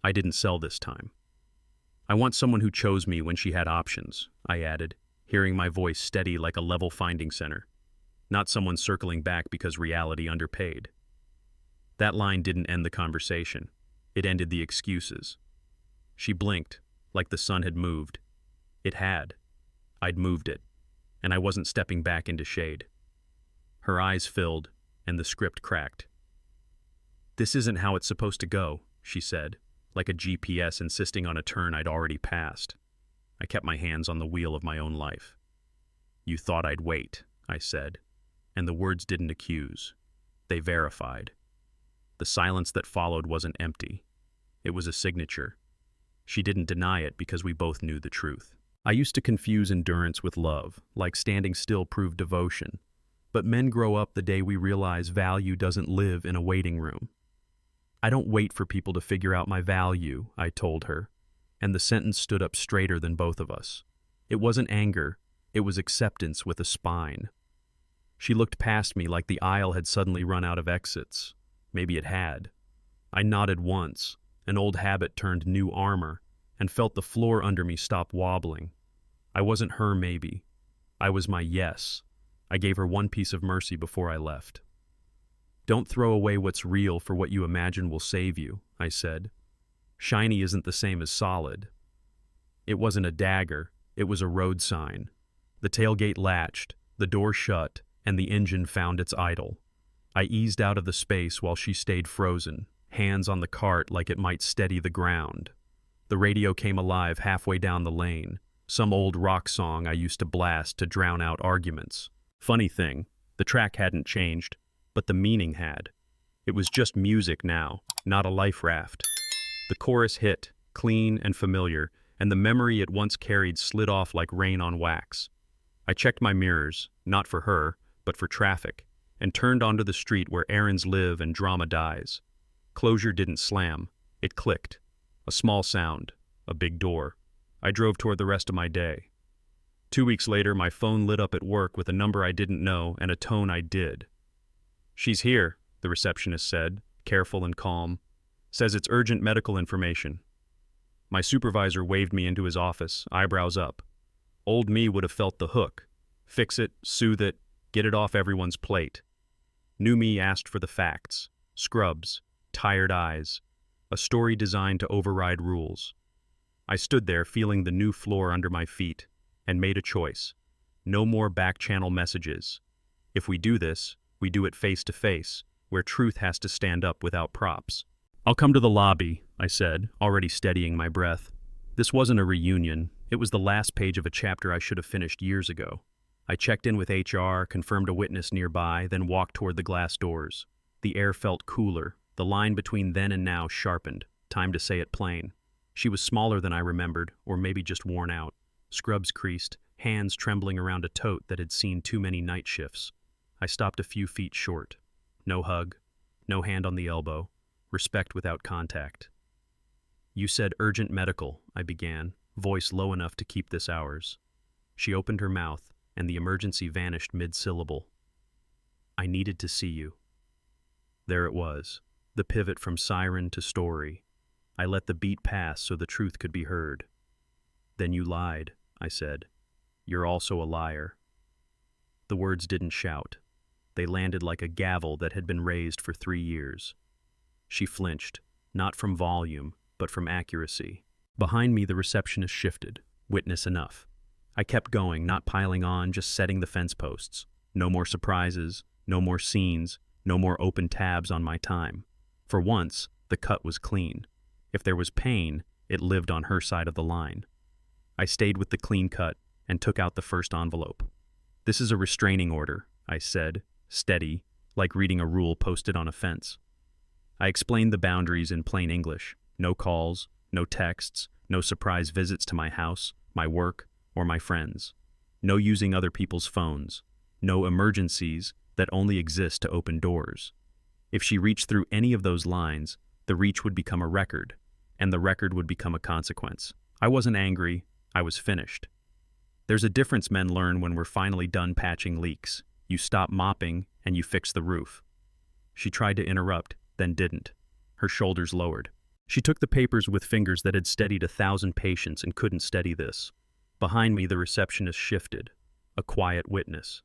I didn't sell this time. I want someone who chose me when she had options, I added, hearing my voice steady like a level finding center. Not someone circling back because reality underpaid. That line didn't end the conversation. It ended the excuses. She blinked, like the sun had moved. It had. I'd moved it, and I wasn't stepping back into shade. Her eyes filled, and the script cracked. This isn't how it's supposed to go, she said, like a GPS insisting on a turn I'd already passed. I kept my hands on the wheel of my own life. You thought I'd wait, I said, and the words didn't accuse. They verified. The silence that followed wasn't empty. It was a signature. She didn't deny it because we both knew the truth. I used to confuse endurance with love, like standing still proved devotion. But men grow up the day we realize value doesn't live in a waiting room. I don't wait for people to figure out my value, I told her, and the sentence stood up straighter than both of us. It wasn't anger, it was acceptance with a spine. She looked past me like the aisle had suddenly run out of exits. Maybe it had. I nodded once, an old habit turned new armor, and felt the floor under me stop wobbling. I wasn't her maybe. I was my yes. I gave her one piece of mercy before I left. Don't throw away what's real for what you imagine will save you, I said. Shiny isn't the same as solid. It wasn't a dagger, it was a road sign. The tailgate latched, the door shut, and the engine found its idle. I eased out of the space while she stayed frozen, hands on the cart like it might steady the ground. The radio came alive halfway down the lane, some old rock song I used to blast to drown out arguments. Funny thing, the track hadn't changed, but the meaning had. It was just music now, not a life raft. The chorus hit, clean and familiar, and the memory it once carried slid off like rain on wax. I checked my mirrors, not for her, but for traffic, and turned onto the street where errands live and drama dies. Closure didn't slam, it clicked. A small sound, a big door. I drove toward the rest of my day. 2 weeks later, my phone lit up at work with a number I didn't know and a tone I did. "She's here," the receptionist said, careful and calm. "Says it's urgent medical information." My supervisor waved me into his office, eyebrows up. Old me would have felt the hook. Fix it, soothe it, get it off everyone's plate. New me asked for the facts. Scrubs, tired eyes, a story designed to override rules. I stood there feeling the new floor under my feet and made a choice. No more back-channel messages. If we do this, we do it face to face, where truth has to stand up without props. "I'll come to the lobby," I said, already steadying my breath. This wasn't a reunion. It was the last page of a chapter I should have finished years ago. I checked in with HR, confirmed a witness nearby, then walked toward the glass doors. The air felt cooler. The line between then and now sharpened. Time to say it plain. She was smaller than I remembered, or maybe just worn out. Scrubs creased, hands trembling around a tote that had seen too many night shifts. I stopped a few feet short. No hug, no hand on the elbow, respect without contact. "You said urgent medical," I began, voice low enough to keep this ours. She opened her mouth, and the emergency vanished mid-syllable. "I needed to see you." There it was, the pivot from siren to story. I let the beat pass so the truth could be heard. "Then you lied," I said. "You're also a liar." The words didn't shout. They landed like a gavel that had been raised for 3 years. She flinched, not from volume, but from accuracy. Behind me, the receptionist shifted. Witness enough. I kept going, not piling on, just setting the fence posts. No more surprises, no more scenes, no more open tabs on my time. For once, the cut was clean. If there was pain, it lived on her side of the line. I stayed with the clean cut and took out the first envelope. "This is a restraining order," I said, steady, like reading a rule posted on a fence. I explained the boundaries in plain English. No calls, no texts, no surprise visits to my house, my work, or my friends. No using other people's phones. No emergencies that only exist to open doors. If she reached through any of those lines, the reach would become a record, and the record would become a consequence. I wasn't angry, I was finished. There's a difference men learn when we're finally done patching leaks. You stop mopping, and you fix the roof. She tried to interrupt, then didn't. Her shoulders lowered. She took the papers with fingers that had steadied 1,000 patients and couldn't steady this. Behind me, the receptionist shifted, a quiet witness.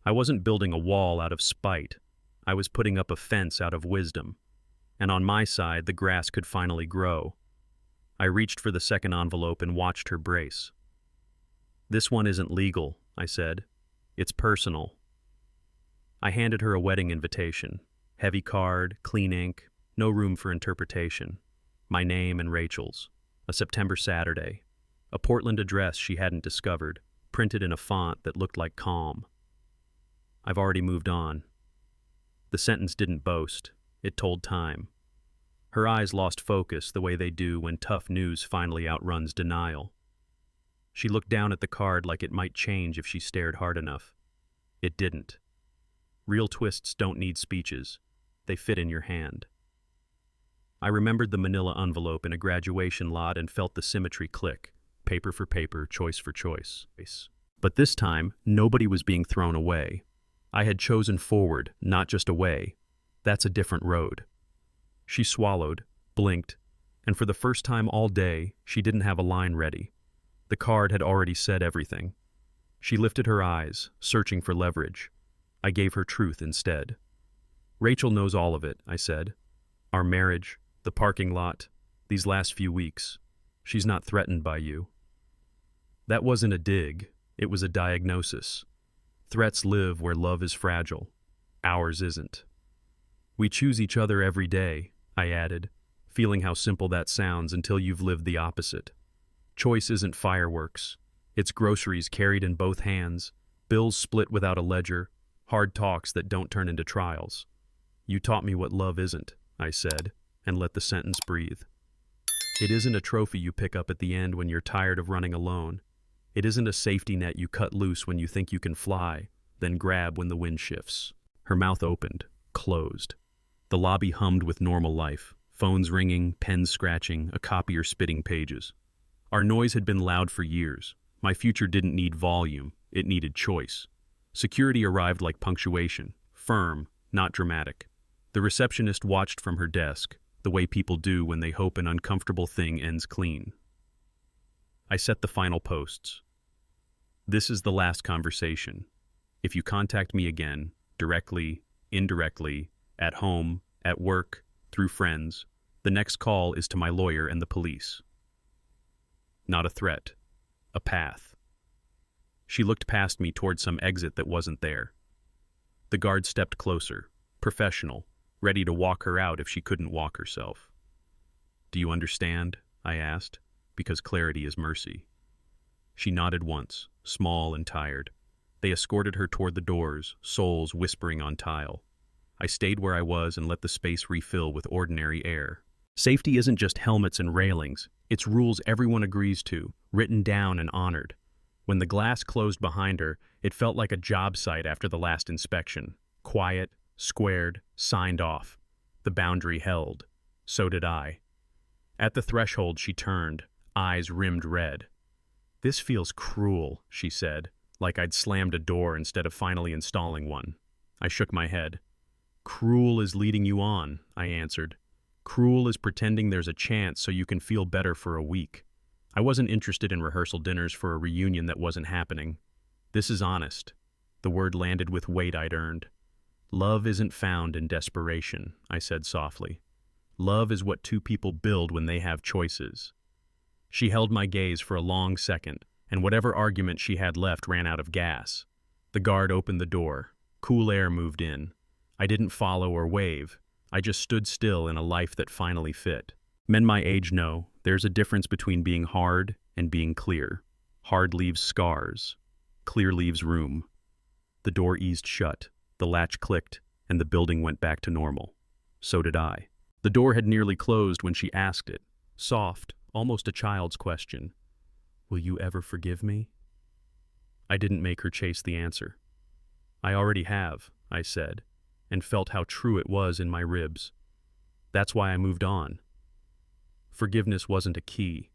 I wasn't building a wall out of spite. I was putting up a fence out of wisdom. And on my side, the grass could finally grow. I reached for the second envelope and watched her brace. "This one isn't legal," I said. "It's personal." I handed her a wedding invitation. Heavy card, clean ink, no room for interpretation. My name and Rachel's. A September Saturday. A Portland address she hadn't discovered, printed in a font that looked like calm. "I've already moved on." The sentence didn't boast. It told time. Her eyes lost focus the way they do when tough news finally outruns denial. She looked down at the card like it might change if she stared hard enough. It didn't. Real twists don't need speeches. They fit in your hand. I remembered the manila envelope in a graduation lot and felt the symmetry click. Paper for paper, choice for choice. But this time, nobody was being thrown away. I had chosen forward, not just away. That's a different road. She swallowed, blinked, and for the first time all day, she didn't have a line ready. The card had already said everything. She lifted her eyes, searching for leverage. I gave her truth instead. "Rachel knows all of it," I said. "Our marriage, the parking lot, these last few weeks. She's not threatened by you." That wasn't a dig, it was a diagnosis. Threats live where love is fragile. Ours isn't. "We choose each other every day," I added, feeling how simple that sounds until you've lived the opposite. Choice isn't fireworks. It's groceries carried in both hands, bills split without a ledger, hard talks that don't turn into trials. You taught me what love isn't, I said, and let the sentence breathe. It isn't a trophy you pick up at the end when you're tired of running alone. It isn't a safety net you cut loose when you think you can fly, then grab when the wind shifts. Her mouth opened, closed. The lobby hummed with normal life, phones ringing, pens scratching, a copier spitting pages. Our noise had been loud for years. My future didn't need volume, it needed choice. Security arrived like punctuation, firm, not dramatic. The receptionist watched from her desk, the way people do when they hope an uncomfortable thing ends clean. I set the final posts. This is the last conversation. If you contact me again, directly, indirectly, at home, at work, through friends, the next call is to my lawyer and the police. Not a threat, a path. She looked past me toward some exit that wasn't there. The guard stepped closer, professional, ready to walk her out if she couldn't walk herself. Do you understand? I asked, because clarity is mercy. She nodded once, small and tired. They escorted her toward the doors, souls whispering on tile. I stayed where I was and let the space refill with ordinary air. Safety isn't just helmets and railings. It's rules everyone agrees to, written down and honored. When the glass closed behind her, it felt like a job site after the last inspection. Quiet, squared, signed off. The boundary held. So did I. At the threshold, she turned, eyes rimmed red. This feels cruel, she said, like I'd slammed a door instead of finally installing one. I shook my head. Cruel is leading you on, I answered. Cruel is pretending there's a chance so you can feel better for a week. I wasn't interested in rehearsal dinners for a reunion that wasn't happening. This is honest. The word landed with weight I'd earned. Love isn't found in desperation, I said softly. Love is what two people build when they have choices. She held my gaze for a long second, and whatever argument she had left ran out of gas. The guard opened the door. Cool air moved in. I didn't follow or wave. I just stood still in a life that finally fit. Men my age know there's a difference between being hard and being clear. Hard leaves scars. Clear leaves room. The door eased shut. The latch clicked, and the building went back to normal. So did I. The door had nearly closed when she asked it. Soft, almost a child's question. Will you ever forgive me? I didn't make her chase the answer. I already have, I said, and felt how true it was in my ribs. That's why I moved on. Forgiveness wasn't a key.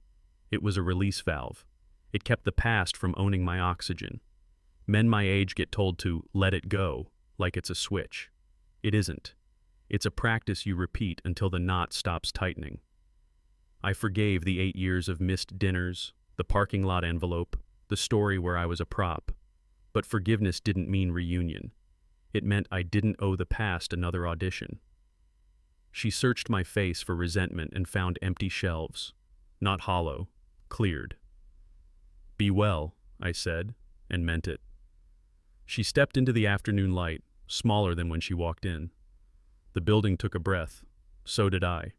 It was a release valve. It kept the past from owning my oxygen. Men my age get told to let it go, like it's a switch. It isn't. It's a practice you repeat until the knot stops tightening. I forgave the 8 years of missed dinners, the parking lot envelope, the story where I was a prop. But forgiveness didn't mean reunion. It meant I didn't owe the past another audition. She searched my face for resentment and found empty shelves. Not hollow, cleared. Be well, I said, and meant it. She stepped into the afternoon light, smaller than when she walked in. The building took a breath. So did I.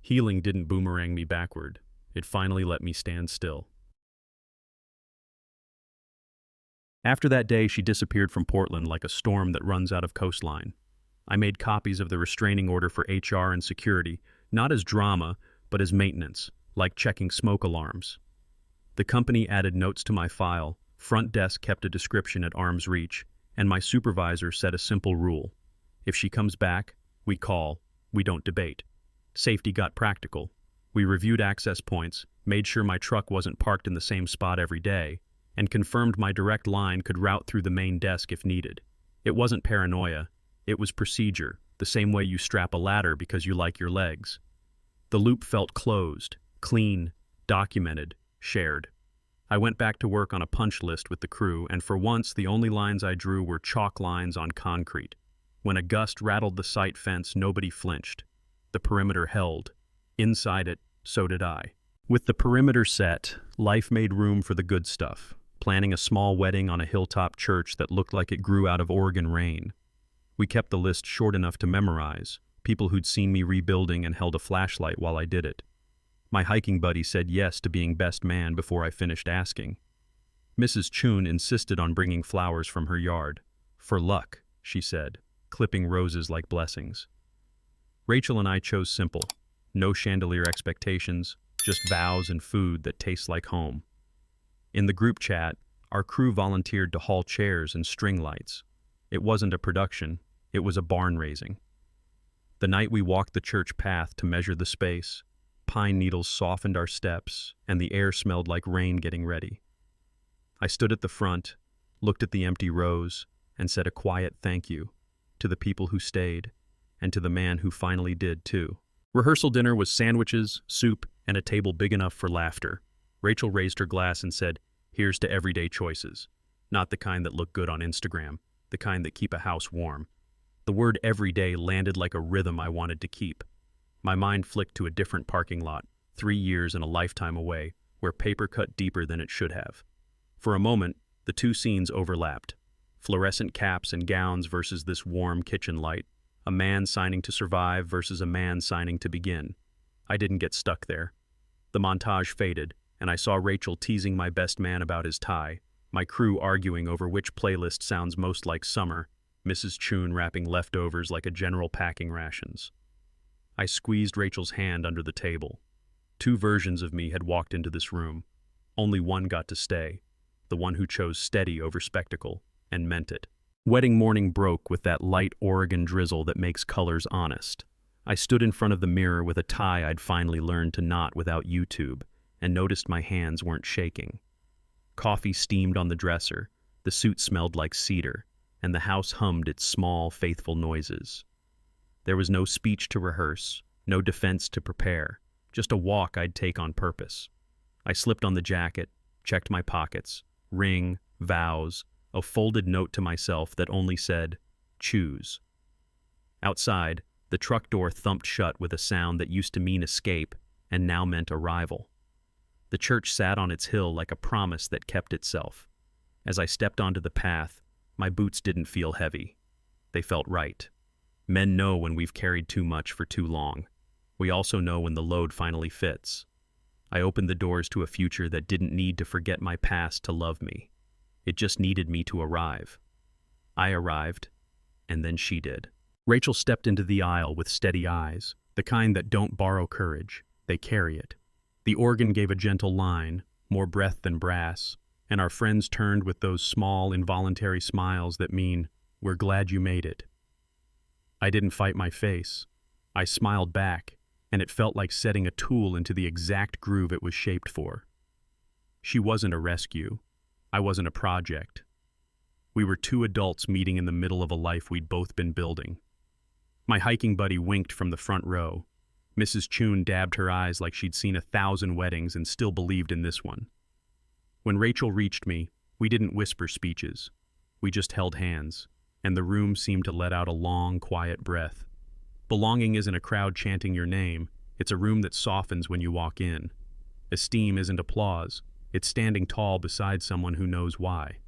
Healing didn't boomerang me backward. It finally let me stand still. After that day, she disappeared from Portland like a storm that runs out of coastline. I made copies of the restraining order for HR and security, not as drama, but as maintenance, like checking smoke alarms. The company added notes to my file, front desk kept a description at arm's reach, and my supervisor set a simple rule. If she comes back, we call, we don't debate. Safety got practical. We reviewed access points, made sure my truck wasn't parked in the same spot every day, and confirmed my direct line could route through the main desk if needed. It wasn't paranoia. It was procedure, the same way you strap a ladder because you like your legs. The loop felt closed, clean, documented, shared. I went back to work on a punch list with the crew, and for once the only lines I drew were chalk lines on concrete. When a gust rattled the site fence, nobody flinched. The perimeter held. Inside it, so did I. With the perimeter set, life made room for the good stuff, planning a small wedding on a hilltop church that looked like it grew out of Oregon rain. We kept the list short enough to memorize, people who'd seen me rebuilding and held a flashlight while I did it. My hiking buddy said yes to being best man before I finished asking. Mrs. Chun insisted on bringing flowers from her yard. For luck, she said, clipping roses like blessings. Rachel and I chose simple. No chandelier expectations, just vows and food that tastes like home. In the group chat, our crew volunteered to haul chairs and string lights. It wasn't a production, it was a barn raising. The night we walked the church path to measure the space, pine needles softened our steps, and the air smelled like rain getting ready. I stood at the front, looked at the empty rows, and said a quiet thank you to the people who stayed, and to the man who finally did too. Rehearsal dinner was sandwiches, soup, and a table big enough for laughter. Rachel raised her glass and said, "Here's to everyday choices. Not the kind that look good on Instagram, the kind that keep a house warm." The word everyday landed like a rhythm I wanted to keep. My mind flicked to a different parking lot, 3 years and a lifetime away, where paper cut deeper than it should have. For a moment, the two scenes overlapped. Fluorescent caps and gowns versus this warm kitchen light. A man signing to survive versus a man signing to begin. I didn't get stuck there. The montage faded, and I saw Rachel teasing my best man about his tie, my crew arguing over which playlist sounds most like summer, Mrs. Chun wrapping leftovers like a general packing rations. I squeezed Rachel's hand under the table. 2 versions of me had walked into this room. Only one got to stay, the one who chose steady over spectacle, and meant it. Wedding morning broke with that light Oregon drizzle that makes colors honest. I stood in front of the mirror with a tie I'd finally learned to knot without YouTube, and noticed my hands weren't shaking. Coffee steamed on the dresser, the suit smelled like cedar, and the house hummed its small, faithful noises. There was no speech to rehearse, no defense to prepare, just a walk I'd take on purpose. I slipped on the jacket, checked my pockets, ring, vows, a folded note to myself that only said, "Choose." Outside, the truck door thumped shut with a sound that used to mean escape and now meant arrival. The church sat on its hill like a promise that kept itself. As I stepped onto the path, my boots didn't feel heavy. They felt right. Men know when we've carried too much for too long. We also know when the load finally fits. I opened the doors to a future that didn't need to forget my past to love me. It just needed me to arrive. I arrived, and then she did. Rachel stepped into the aisle with steady eyes, the kind that don't borrow courage, they carry it. The organ gave a gentle line, more breath than brass, and our friends turned with those small, involuntary smiles that mean, "We're glad you made it." I didn't fight my face. I smiled back, and it felt like setting a tool into the exact groove it was shaped for. She wasn't a rescue. I wasn't a project. We were 2 adults meeting in the middle of a life we'd both been building. My hiking buddy winked from the front row. Mrs. Chun dabbed her eyes like she'd seen 1,000 weddings and still believed in this one. When Rachel reached me, we didn't whisper speeches. We just held hands, and the room seemed to let out a long, quiet breath. Belonging isn't a crowd chanting your name. It's a room that softens when you walk in. Esteem isn't applause. It's standing tall beside someone who knows why.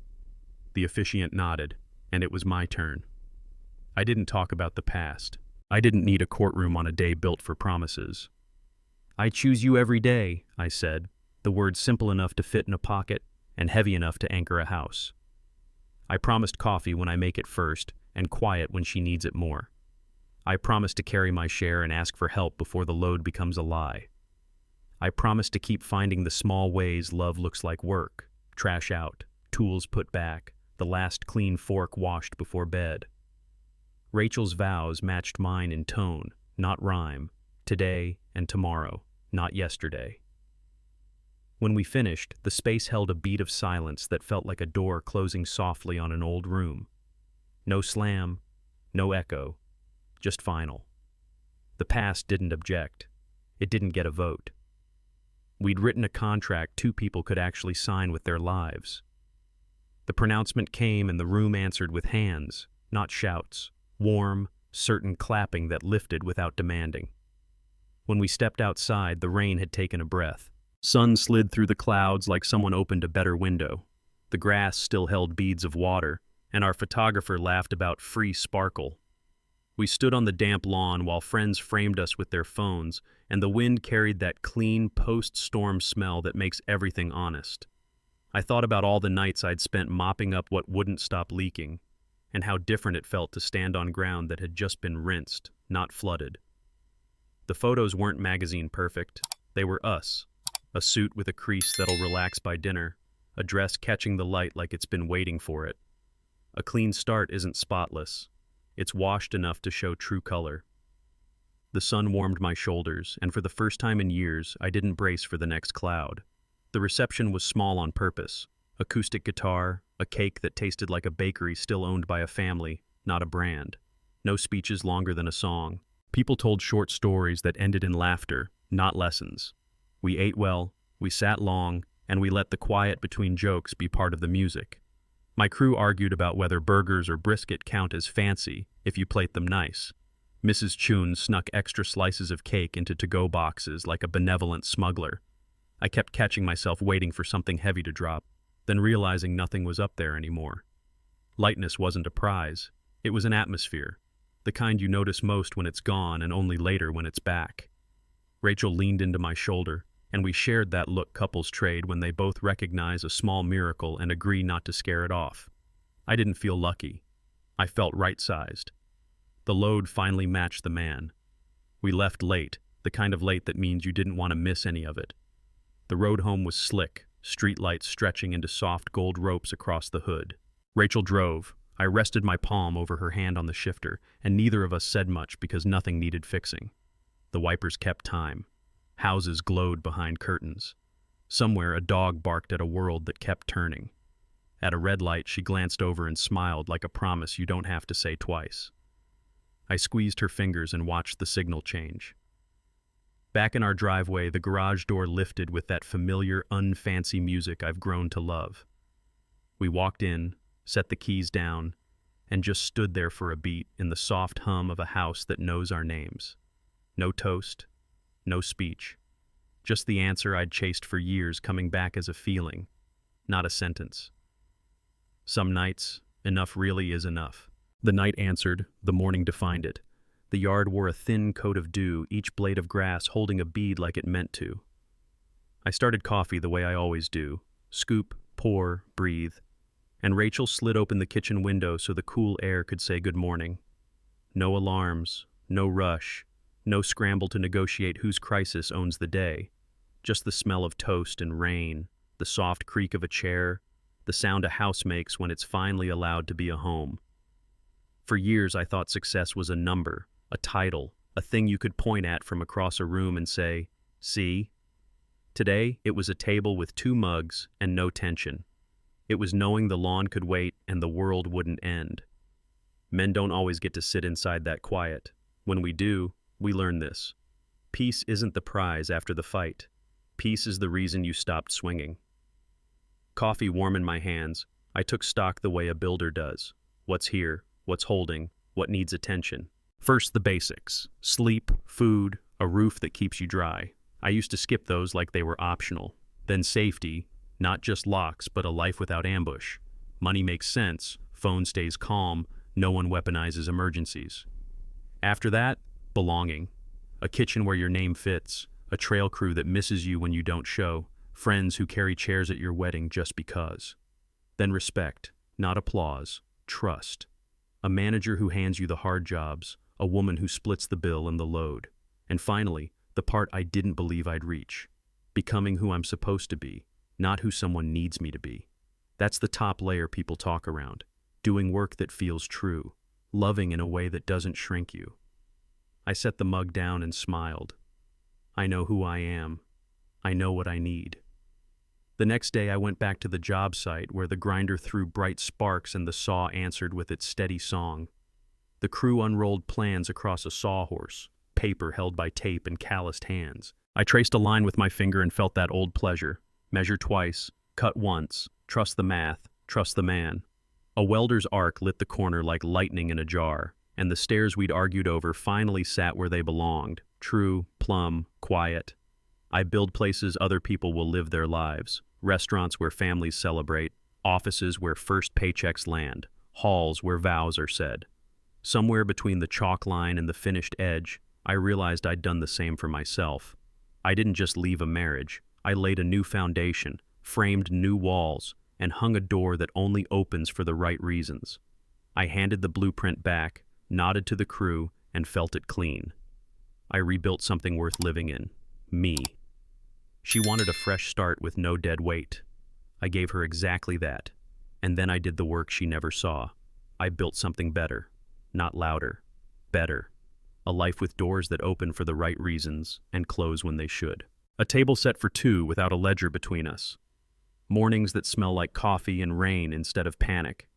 The officiant nodded, and it was my turn. I didn't talk about the past. I didn't need a courtroom on a day built for promises. "I choose you every day," I said, the words simple enough to fit in a pocket and heavy enough to anchor a house. I promised coffee when I make it first, and quiet when she needs it more. I promised to carry my share and ask for help before the load becomes a lie. I promise to keep finding the small ways love looks like work, trash out, tools put back, the last clean fork washed before bed. Rachel's vows matched mine in tone, not rhyme, today and tomorrow, not yesterday. When we finished, the space held a beat of silence that felt like a door closing softly on an old room. No slam, no echo, just final. The past didn't object. It didn't get a vote. We'd written a contract 2 people could actually sign with their lives. The pronouncement came and the room answered with hands, not shouts, warm, certain clapping that lifted without demanding. When we stepped outside, the rain had taken a breath. Sun slid through the clouds like someone opened a better window. The grass still held beads of water, and our photographer laughed about free sparkle. We stood on the damp lawn while friends framed us with their phones, and the wind carried that clean post-storm smell that makes everything honest. I thought about all the nights I'd spent mopping up what wouldn't stop leaking, and how different it felt to stand on ground that had just been rinsed, not flooded. The photos weren't magazine perfect. They were us. A suit with a crease that'll relax by dinner, a dress catching the light like it's been waiting for it. A clean start isn't spotless. It's washed enough to show true color. The sun warmed my shoulders, and for the first time in years, I didn't brace for the next cloud. The reception was small on purpose. Acoustic guitar, a cake that tasted like a bakery still owned by a family, not a brand. No speeches longer than a song. People told short stories that ended in laughter, not lessons. We ate well, we sat long, and we let the quiet between jokes be part of the music. My crew argued about whether burgers or brisket count as fancy if you plate them nice. Mrs. Chun snuck extra slices of cake into to-go boxes like a benevolent smuggler. I kept catching myself waiting for something heavy to drop, then realizing nothing was up there anymore. Lightness wasn't a prize. It was an atmosphere, the kind you notice most when it's gone and only later when it's back. Rachel leaned into my shoulder, and we shared that look couples trade when they both recognize a small miracle and agree not to scare it off. I didn't feel lucky. I felt right-sized. The load finally matched the man. We left late, the kind of late that means you didn't want to miss any of it. The road home was slick, streetlights stretching into soft gold ropes across the hood. Rachel drove. I rested my palm over her hand on the shifter, and neither of us said much because nothing needed fixing. The wipers kept time. Houses glowed behind curtains. Somewhere a dog barked at a world that kept turning. At a red light, she glanced over and smiled like a promise you don't have to say twice. I squeezed her fingers and watched the signal change. Back in our driveway, the garage door lifted with that familiar, unfancy music I've grown to love. We walked in, set the keys down, and just stood there for a beat in the soft hum of a house that knows our names. No toast, no speech. Just the answer I'd chased for years coming back as a feeling, not a sentence. Some nights, enough really is enough. The night answered, the morning defined it. The yard wore a thin coat of dew, each blade of grass holding a bead like it meant to. I started coffee the way I always do. Scoop, pour, breathe. And Rachel slid open the kitchen window so the cool air could say good morning. No alarms, no rush, no scramble to negotiate whose crisis owns the day. Just the smell of toast and rain, the soft creak of a chair, the sound a house makes when it's finally allowed to be a home. For years I thought success was a number, a title, a thing you could point at from across a room and say, see? Today, it was a table with 2 mugs and no tension. It was knowing the lawn could wait and the world wouldn't end. Men don't always get to sit inside that quiet. When we do, we learn this. Peace isn't the prize after the fight. Peace is the reason you stopped swinging. Coffee warm in my hands, I took stock the way a builder does. What's here, what's holding, what needs attention. First, the basics. Sleep, food, a roof that keeps you dry. I used to skip those like they were optional. Then safety, not just locks, but a life without ambush. Money makes sense, phone stays calm, no one weaponizes emergencies. After that, belonging. A kitchen where your name fits, a trail crew that misses you when you don't show, friends who carry chairs at your wedding just because. Then respect, not applause, trust. A manager who hands you the hard jobs, a woman who splits the bill and the load. And finally, the part I didn't believe I'd reach. Becoming who I'm supposed to be, not who someone needs me to be. That's the top layer people talk around. Doing work that feels true. Loving in a way that doesn't shrink you. I set the mug down and smiled. I know who I am. I know what I need. The next day I went back to the job site where the grinder threw bright sparks and the saw answered with its steady song. The crew unrolled plans across a sawhorse, paper held by tape and calloused hands. I traced a line with my finger and felt that old pleasure. Measure twice, cut once, trust the math, trust the man. A welder's arc lit the corner like lightning in a jar, and the stairs we'd argued over finally sat where they belonged. True, plumb, quiet. I build places other people will live their lives. Restaurants where families celebrate. Offices where first paychecks land. Halls where vows are said. Somewhere between the chalk line and the finished edge, I realized I'd done the same for myself. I didn't just leave a marriage, I laid a new foundation, framed new walls, and hung a door that only opens for the right reasons. I handed the blueprint back, nodded to the crew, and felt it clean. I rebuilt something worth living in. Me. She wanted a fresh start with no dead weight. I gave her exactly that. And then I did the work she never saw. I built something better. Not louder. Better. A life with doors that open for the right reasons and close when they should. A table set for two without a ledger between us. Mornings that smell like coffee and rain instead of panic.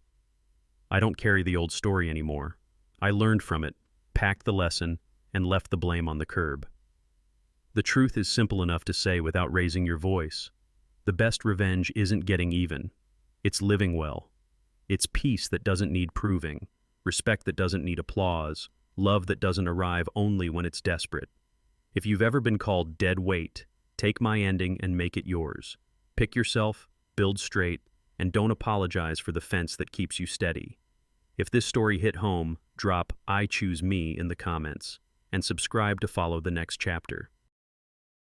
I don't carry the old story anymore. I learned from it, packed the lesson, and left the blame on the curb. The truth is simple enough to say without raising your voice. The best revenge isn't getting even. It's living well. It's peace that doesn't need proving, respect that doesn't need applause, love that doesn't arrive only when it's desperate. If you've ever been called dead weight, take my ending and make it yours. Pick yourself, build straight, and don't apologize for the fence that keeps you steady. If this story hit home, drop "I choose me" in the comments, and subscribe to follow the next chapter.